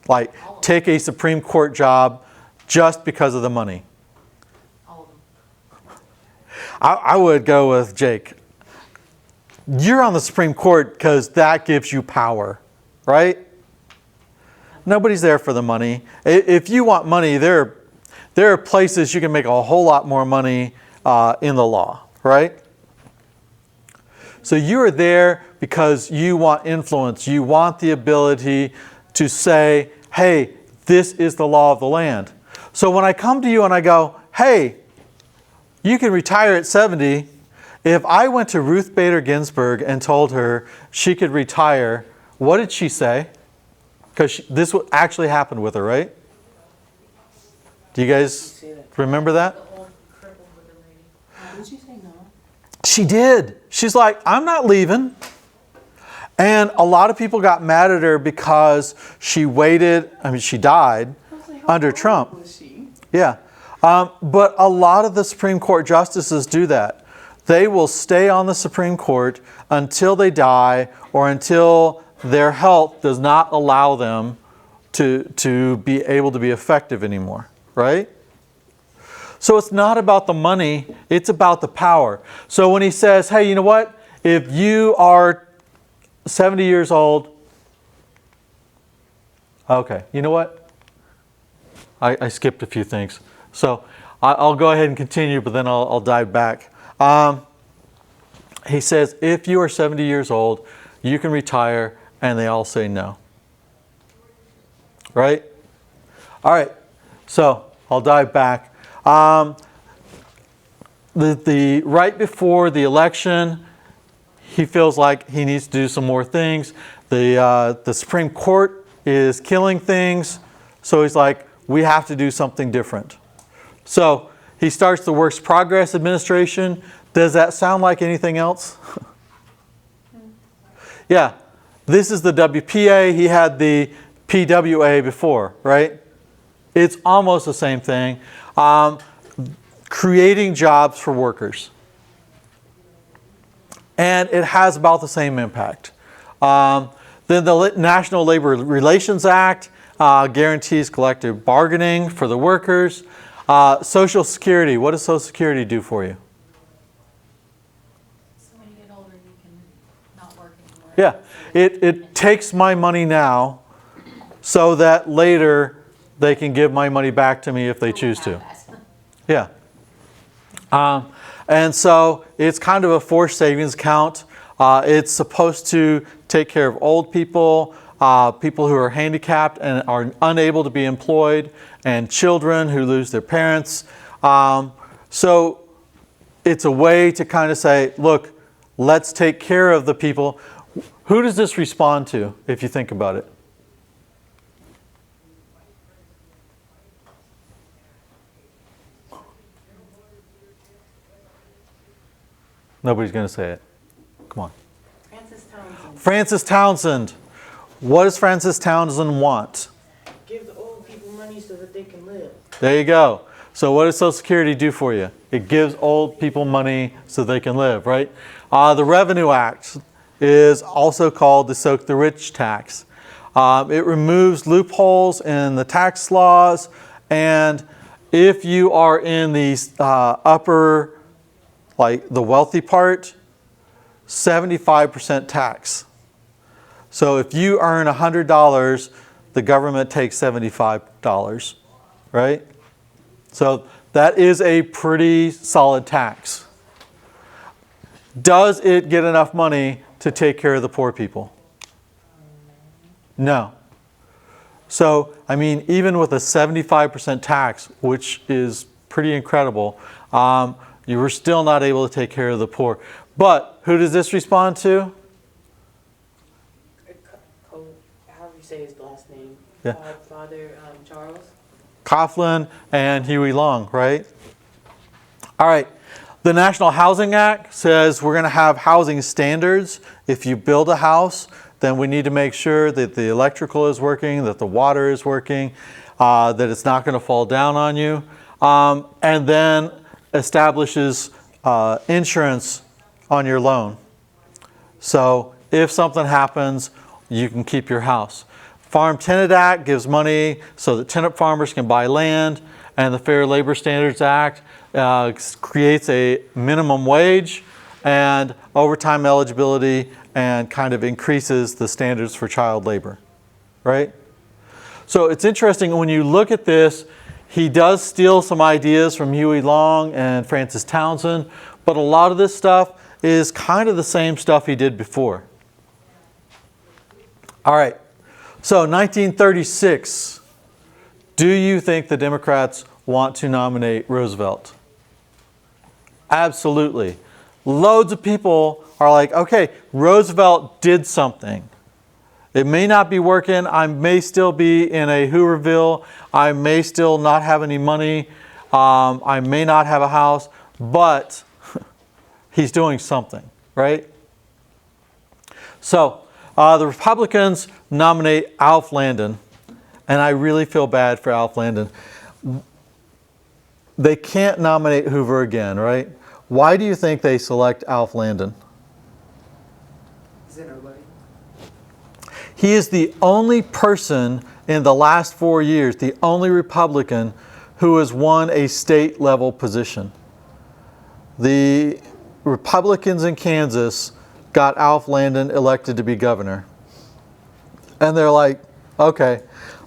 Like, take a Supreme Court job just because of the money. All of them. I would go with Jake. You're on the Supreme Court because that gives you power, right? Nobody's there for the money. If you want money, there are places you can make a whole lot more money in the law, right? So you are there because you want influence. You want the ability to say, hey, this is the law of the land. So when I come to you and I go, hey, you can retire at 70. If I went to Ruth Bader Ginsburg and told her she could retire, what did she say? Because this actually happened with her, right? Do you guys remember that? The old crippled wooden lady. Did she say no? She did. She's like, I'm not leaving. And a lot of people got mad at her because she waited. I mean, she died I was like, how under old Trump. was she? Yeah. But a lot of the Supreme Court justices do that. They will stay on the Supreme Court until they die or until their health does not allow them to be able to be effective anymore, right? So it's not about the money, it's about the power. So when he says, hey, you know what? If you are 70 years old, okay, you know what? I skipped a few things. So I'll go ahead and continue, but then I'll dive back. He says, if you are 70 years old, you can retire, and they all say no. Right? All right, so I'll dive back. Right before the election, he feels like he needs to do some more things. The Supreme Court is killing things, so he's like, we have to do something different. So he starts the Works Progress Administration. Does that sound like anything else? Yeah, this is the WPA. He had the PWA before, right? It's almost the same thing. Creating jobs for workers. And it has about the same impact. Then the National Labor Relations Act guarantees collective bargaining for the workers. Social Security, what does Social Security do for you? So when you get older, you can not work anymore. Yeah, it takes my money now so that later they can give my money back to me if they choose to. Yeah. And so it's kind of a forced savings account. It's supposed to take care of old people, people who are handicapped and are unable to be employed, and children who lose their parents. So it's a way to kind of say, look, let's take care of the people. Who does this respond to, if you think about it? Nobody's going to say it. Come on. Francis Townsend. Francis Townsend. What does Francis Townsend want? Give the old people money so that they can live. There you go. So what does Social Security do for you? It gives old people money so they can live, right? The Revenue Act is also called the Soak the Rich tax. It removes loopholes in the tax laws, and if you are in the upper, like the wealthy part, 75% tax. So if you earn $100, the government takes $75, right? So that is a pretty solid tax. Does it get enough money to take care of the poor people? No. So, I mean, even with a 75% tax, which is pretty incredible, you were still not able to take care of the poor. But who does this respond to? However you say his last name. Yeah. Father Charles. Coughlin and Huey Long, right? All right. The National Housing Act says we're going to have housing standards. If you build a house, then we need to make sure that the electrical is working, that the water is working, that it's not going to fall down on you, and then establishes insurance on your loan. So if something happens, you can keep your house. Farm Tenant Act gives money so that tenant farmers can buy land, and the Fair Labor Standards Act creates a minimum wage and overtime eligibility and kind of increases the standards for child labor, right? So it's interesting when you look at this, he does steal some ideas from Huey Long and Francis Townsend, but a lot of this stuff is kind of the same stuff he did before. All right, so 1936, do you think the Democrats want to nominate Roosevelt? Absolutely. Loads of people are like, okay, Roosevelt did something. It may not be working. I may still be in a Hooverville. I may still not have any money. I may not have a house, but he's doing something, right? So the Republicans nominate Alf Landon, and I really feel bad for Alf Landon. They can't nominate Hoover again, right? Why do you think they select Alf Landon? Is it nobody? He is the only person in the last 4 years, the only Republican who has won a state level position. The Republicans in Kansas got Alf Landon elected to be governor. And they're like, okay,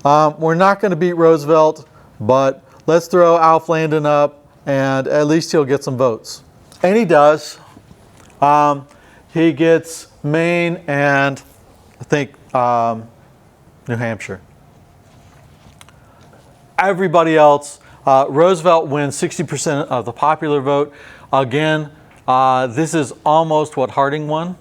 we're not going to beat Roosevelt, but let's throw Alf Landon up and at least he'll get some votes. And he does. He gets Maine and I think New Hampshire. Everybody else, Roosevelt wins 60% of the popular vote. Again, this is almost what Harding won,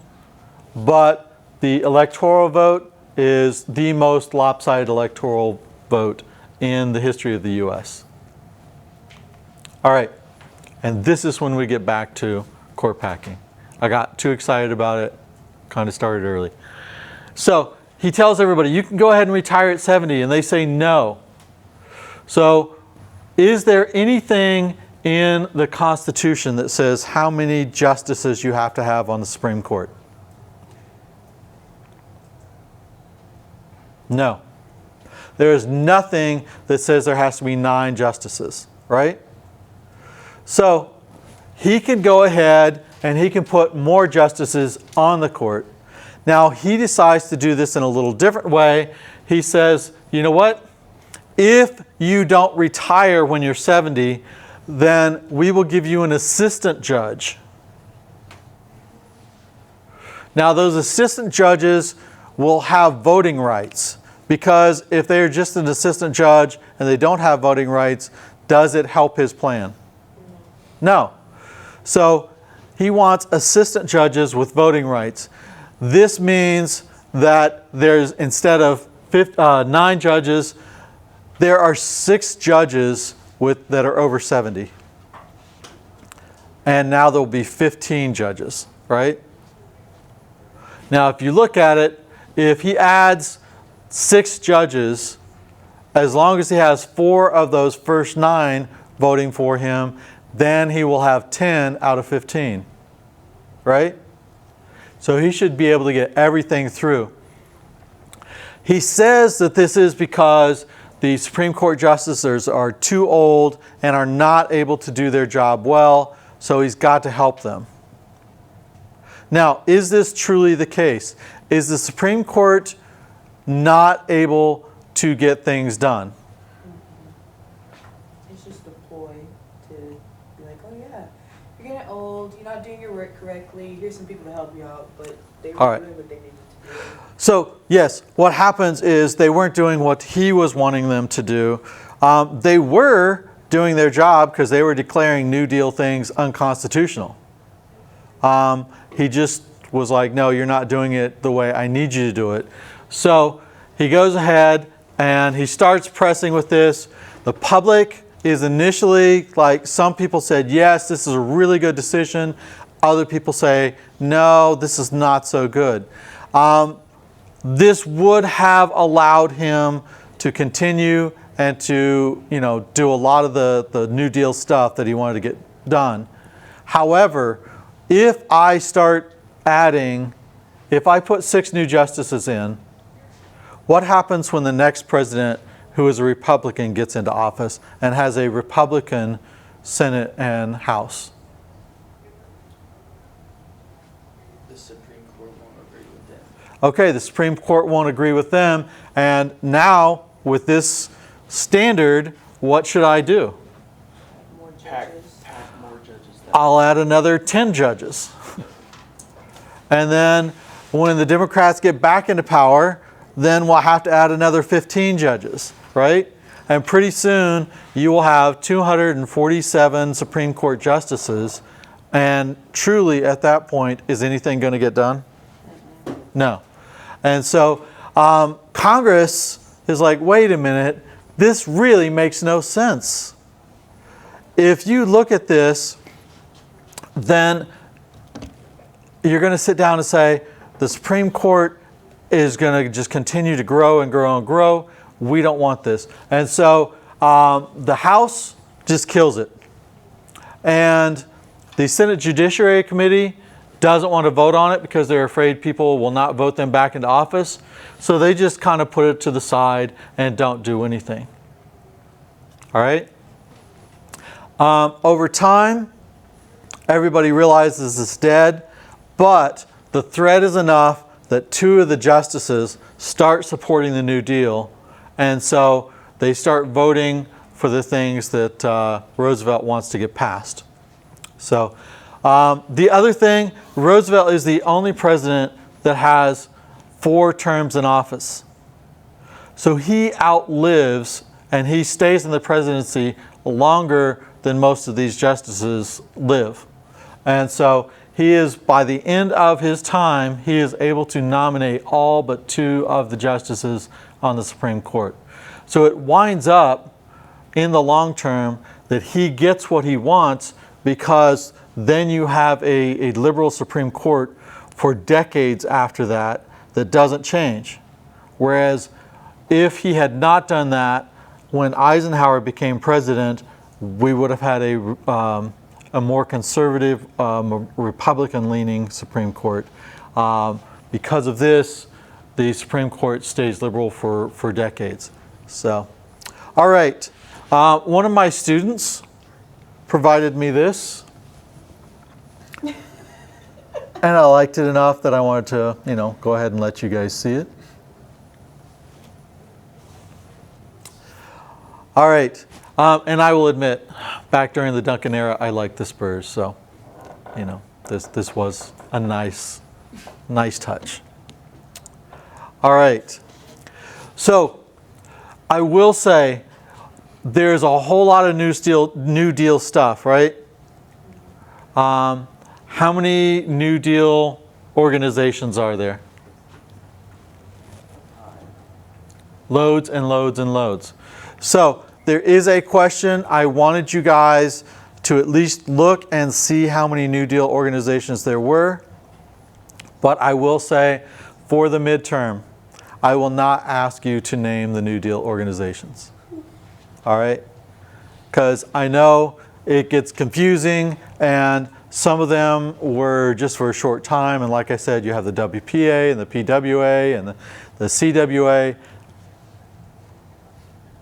but the electoral vote is the most lopsided electoral vote in the history of the U.S. All right, and this is when we get back to court packing. I got too excited about it, kind of started early. So he tells everybody, you can go ahead and retire at 70, and they say no. So is there anything in the Constitution that says how many justices you have to have on the Supreme Court? No. There is nothing that says there has to be 9 justices, right? So he can go ahead and he can put more justices on the court. Now he decides to do this in a little different way. He says, you know what? If you don't retire when you're 70, then we will give you an assistant judge. Now those assistant judges will have voting rights, because if they're just an assistant judge and they don't have voting rights, does it help his plan? No. So he wants assistant judges with voting rights. This means that there's, instead of 9 judges, there are 6 judges that are over 70. And now there will be 15 judges, right? Now, if you look at it, if he adds 6 judges, as long as he has 4 of those first 9 voting for him, then he will have 10 out of 15, right? So he should be able to get everything through. He says that this is because the Supreme Court justices are too old and are not able to do their job well, so he's got to help them. Now, is this truly the case? Is the Supreme Court not able to get things done? It's just a ploy to be like, oh yeah, You're getting old, you're not doing your work correctly, here's some people to help you out, but they All weren't right. doing what they needed to do. So yes, what happens is they weren't doing what he was wanting them to do. They were doing their job because they were declaring New Deal things unconstitutional. He just was like, no, you're not doing it the way I need you to do it. So he goes ahead and he starts pressing with this. The public is initially, like, some people said, yes, this is a really good decision. Other people say, no, this is not so good. This would have allowed him to continue and to, do a lot of the New Deal stuff that he wanted to get done. However, if I put 6 new justices in, what happens when the next president, who is a Republican, gets into office and has a Republican Senate and House? The Supreme Court won't agree with them. Okay, the Supreme Court won't agree with them, and now with this standard, what should I do? More Pack judges. more judges. I'll add another 10 judges. And then when the Democrats get back into power, then we'll have to add another 15 judges, right? And pretty soon you will have 247 Supreme Court justices. And truly at that point, is anything going to get done? No. And so Congress is like, wait a minute, this really makes no sense. If you look at this, then you're going to sit down and say, the Supreme Court is going to just continue to grow and grow and grow. We don't want this. And so the House just kills it. And the Senate Judiciary Committee doesn't want to vote on it because they're afraid people will not vote them back into office. So they just kind of put it to the side and don't do anything. All right? Over time, everybody realizes it's dead, but the threat is enough that 2 of the justices start supporting the New Deal, and so they start voting for the things that Roosevelt wants to get passed. So the other thing, Roosevelt is the only president that has 4 terms in office. So he outlives and he stays in the presidency longer than most of these justices live. And so he is, by the end of his time, he is able to nominate all but 2 of the justices on the Supreme Court. So it winds up in the long term that he gets what he wants, because then you have a liberal Supreme Court for decades after that that doesn't change. Whereas if he had not done that, when Eisenhower became president, we would have had a more conservative, Republican-leaning Supreme Court. Because of this, the Supreme Court stays liberal for decades. So, all right. One of my students provided me this. And I liked it enough that I wanted to, go ahead and let you guys see it. All right. And I will admit, back during the Duncan era, I liked the Spurs. So, this was a nice touch. All right. So, I will say, there's a whole lot of New Deal stuff, right? How many New Deal organizations are there? Loads and loads and loads. So there is a question. I wanted you guys to at least look and see how many New Deal organizations there were. But I will say, for the midterm, I will not ask you to name the New Deal organizations. All right? Because I know it gets confusing, and some of them were just for a short time. And like I said, you have the WPA and the PWA and the CWA.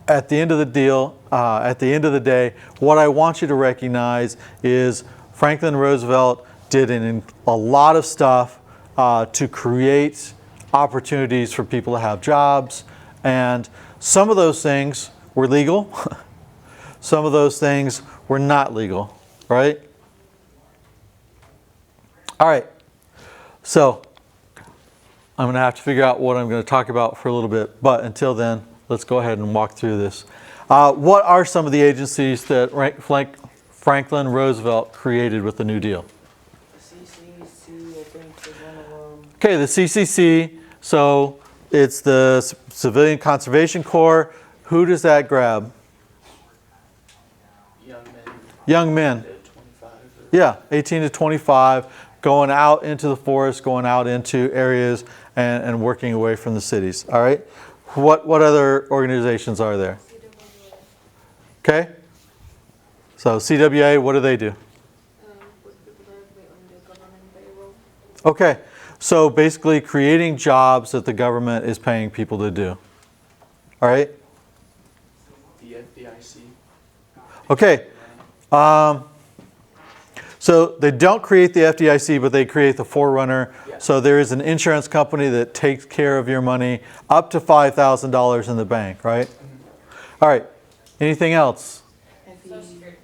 At the end of the deal, at the end of the day, what I want you to recognize is Franklin Roosevelt did a lot of stuff to create opportunities for people to have jobs. And some of those things were legal. Some of those things were not legal, right? All right. So I'm going to have to figure out what I'm going to talk about for a little bit. But until then, let's go ahead and walk through this. What are some of the agencies that Franklin Roosevelt created with the New Deal? CCC, I think, is one of them. Okay, the CCC. So it's the Civilian Conservation Corps. Who does that grab? Young men. Young men. At 25. Yeah, 18 to 25, going out into the forest, going out into areas and working away from the cities. All right. What other organizations are there? Okay. So CWA, what do they do? With people directly on the government payroll. Okay. So basically creating jobs that the government is paying people to do. All right. The FDIC. Okay. So they don't create the FDIC, but they create the Forerunner. Yeah. So there is an insurance company that takes care of your money up to $5,000 in the bank, right? All right. Anything else? Social Security.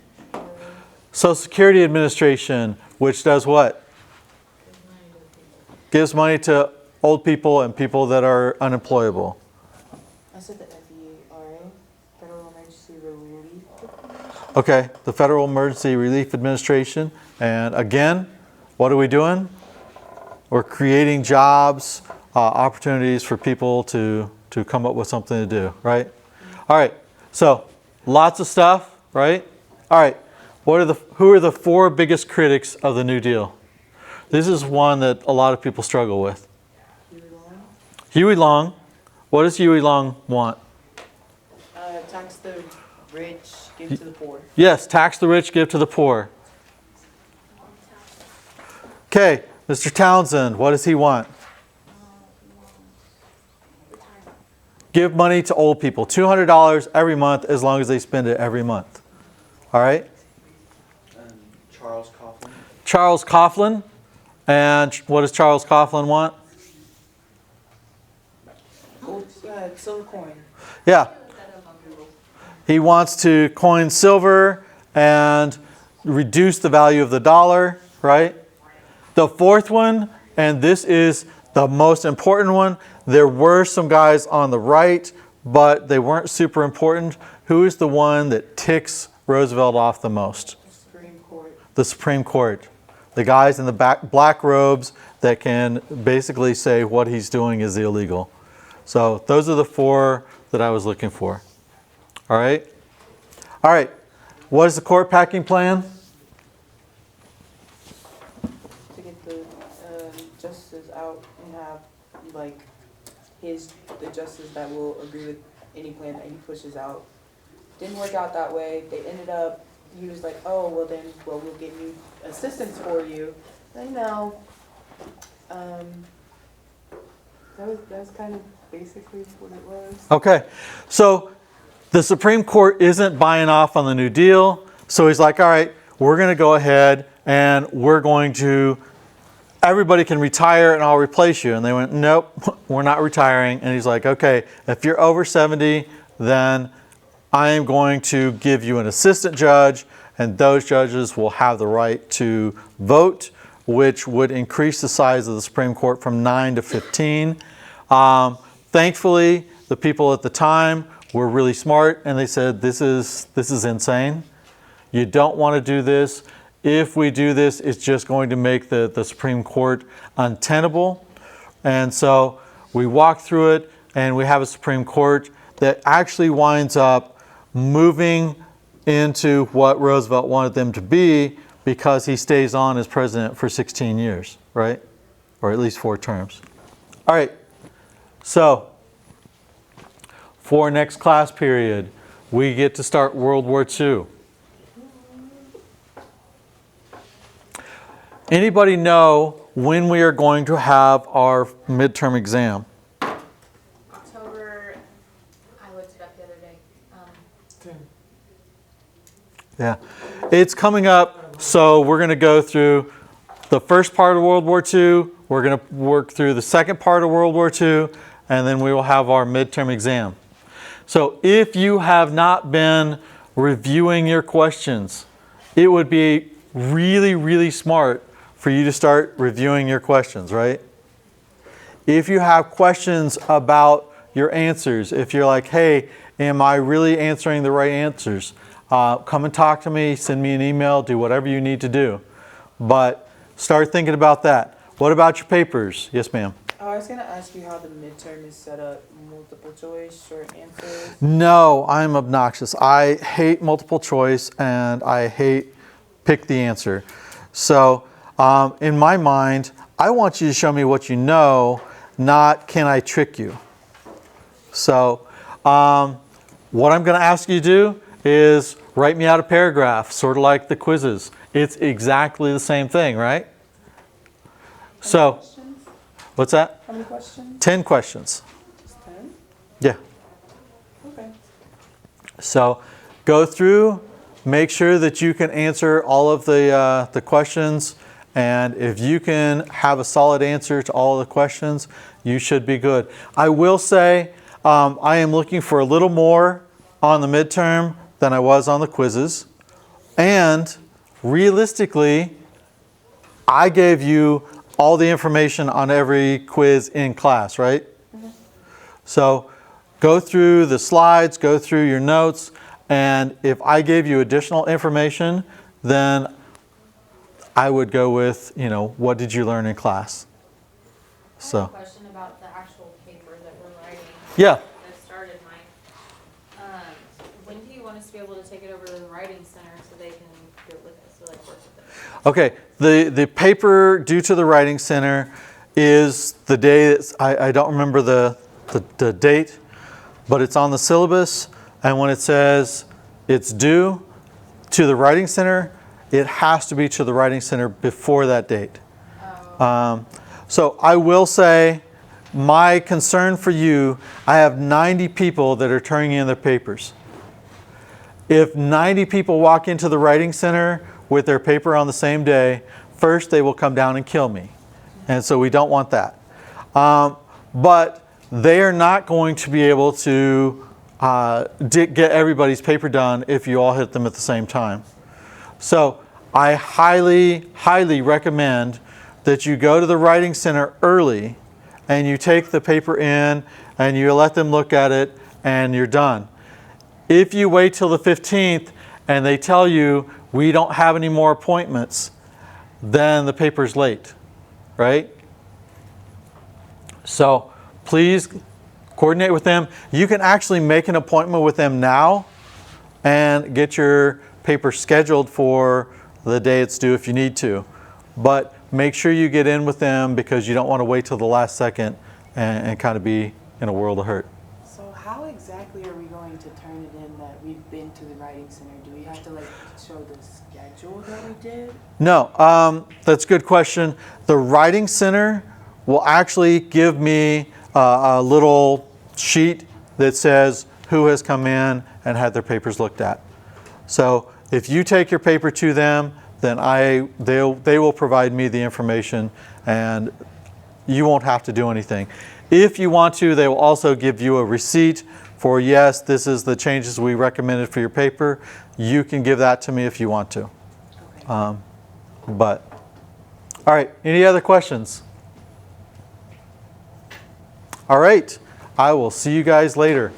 Social Security Administration, which does what? Gives money to old people and people that are unemployable. I said the FERA, Federal Emergency Relief. Okay, the Federal Emergency Relief Administration. And again, what are we doing? We're creating jobs, opportunities for people to come up with something to do, right? All right, so lots of stuff, right? All right, who are the 4 biggest critics of the New Deal? This is one that a lot of people struggle with. Huey Long. What does Huey Long want? Tax the rich, give to the poor. Yes, tax the rich, give to the poor. Okay, Mr. Townsend, what does he want? Give money to old people, $200 every month as long as they spend it every month. All right? And Charles Coughlin. Charles Coughlin. And what does Charles Coughlin want? Gold, silver coin. Yeah. He wants to coin silver and reduce the value of the dollar, right? The 4th one, and this is the most important one, there were some guys on the right, but they weren't super important. Who is the one that ticks Roosevelt off the most? Supreme Court. The Supreme Court. The guys in the black robes that can basically say what he's doing is illegal. So those are the 4 that I was looking for. All right? All right. What is the court packing plan? To get the justices out and have like the justice that will agree with any plan that he pushes out. Didn't work out that way. They ended up, he was like, oh, we'll get you assistance for you. I know. That's kind of basically what it was. Okay. So the Supreme Court isn't buying off on the New Deal. So he's like, all right, we're going to go ahead and everybody can retire and I'll replace you. And they went, nope, we're not retiring. And he's like, okay, if you're over 70, then I am going to give you an assistant judge, and those judges will have the right to vote, which would increase the size of the Supreme Court from 9 to 15. Thankfully, the people at the time were really smart, and they said, this is insane. You don't want to do this. If we do this, it's just going to make the Supreme Court untenable. And so we walk through it, and we have a Supreme Court that actually winds up moving into what Roosevelt wanted them to be, because he stays on as president for 16 years, right? Or at least 4 terms. All right. So for next class period, we get to start World War II. Anybody know when we are going to have our midterm exam? October, I looked it up the other day. Yeah, it's coming up. So we're going to go through the first part of World War II. We're going to work through the second part of World War II, and then we will have our midterm exam. So if you have not been reviewing your questions, it would be really, really smart for you to start reviewing your questions, right? If you have questions about your answers, if you're like, hey, am I really answering the right answers? Come and talk to me, send me an email, do whatever you need to do. But start thinking about that. What about your papers? Yes, ma'am. I was gonna ask you how the midterm is set up, multiple choice, short answers. No, I'm obnoxious. I hate multiple choice and I hate pick the answer. So in my mind, I want you to show me what you know, not can I trick you. So what I'm going to ask you to do is write me out a paragraph, sort of like the quizzes. It's exactly the same thing, right? So, Questions? what's that? How many questions? 10 questions. Just 10? Yeah. Okay. So go through, make sure that you can answer all of the questions, and if you can have a solid answer to all of the questions, you should be good. I will say I am looking for a little more on the midterm than I was on the quizzes, and realistically, I gave you all the information on every quiz in class, right? So go through the slides, go through your notes, and if I gave you additional information, then I would go with, what did you learn in class? I have So, a question about the actual paper that we're writing. yeah. I've started mine. When do you want us to be able to take it over to the writing center so they can do it with us, so like work with it? Okay, the paper due to the Writing Center is the day, I don't remember the date, but it's on the syllabus, and when it says it's due to the Writing Center, it has to be to the Writing Center before that date. So I will say, my concern for you, I have 90 people that are turning in their papers. If 90 people walk into the Writing Center with their paper on the same day, first they will come down and kill me. And so we don't want that. But they are not going to be able to get everybody's paper done if you all hit them at the same time. So I highly, highly recommend that you go to the Writing Center early and you take the paper in and you let them look at it and you're done. If you wait till the 15th and they tell you we don't have any more appointments, then the paper's late, right? So please coordinate with them. You can actually make an appointment with them now and get your paper scheduled for the day it's due if you need to. But make sure you get in with them because you don't want to wait till the last second and kind of be in a world of hurt. So how exactly are we going to turn it in that we've been to the Writing Center? Do we have to show the schedule that we did? No, that's a good question. The Writing Center will actually give me a little sheet that says who has come in and had their papers looked at. So if you take your paper to them, then they will provide me the information and you won't have to do anything. If you want to, they will also give you a receipt for, yes, this is the changes we recommended for your paper. You can give that to me if you want to. Okay. All right, any other questions? All right, I will see you guys later.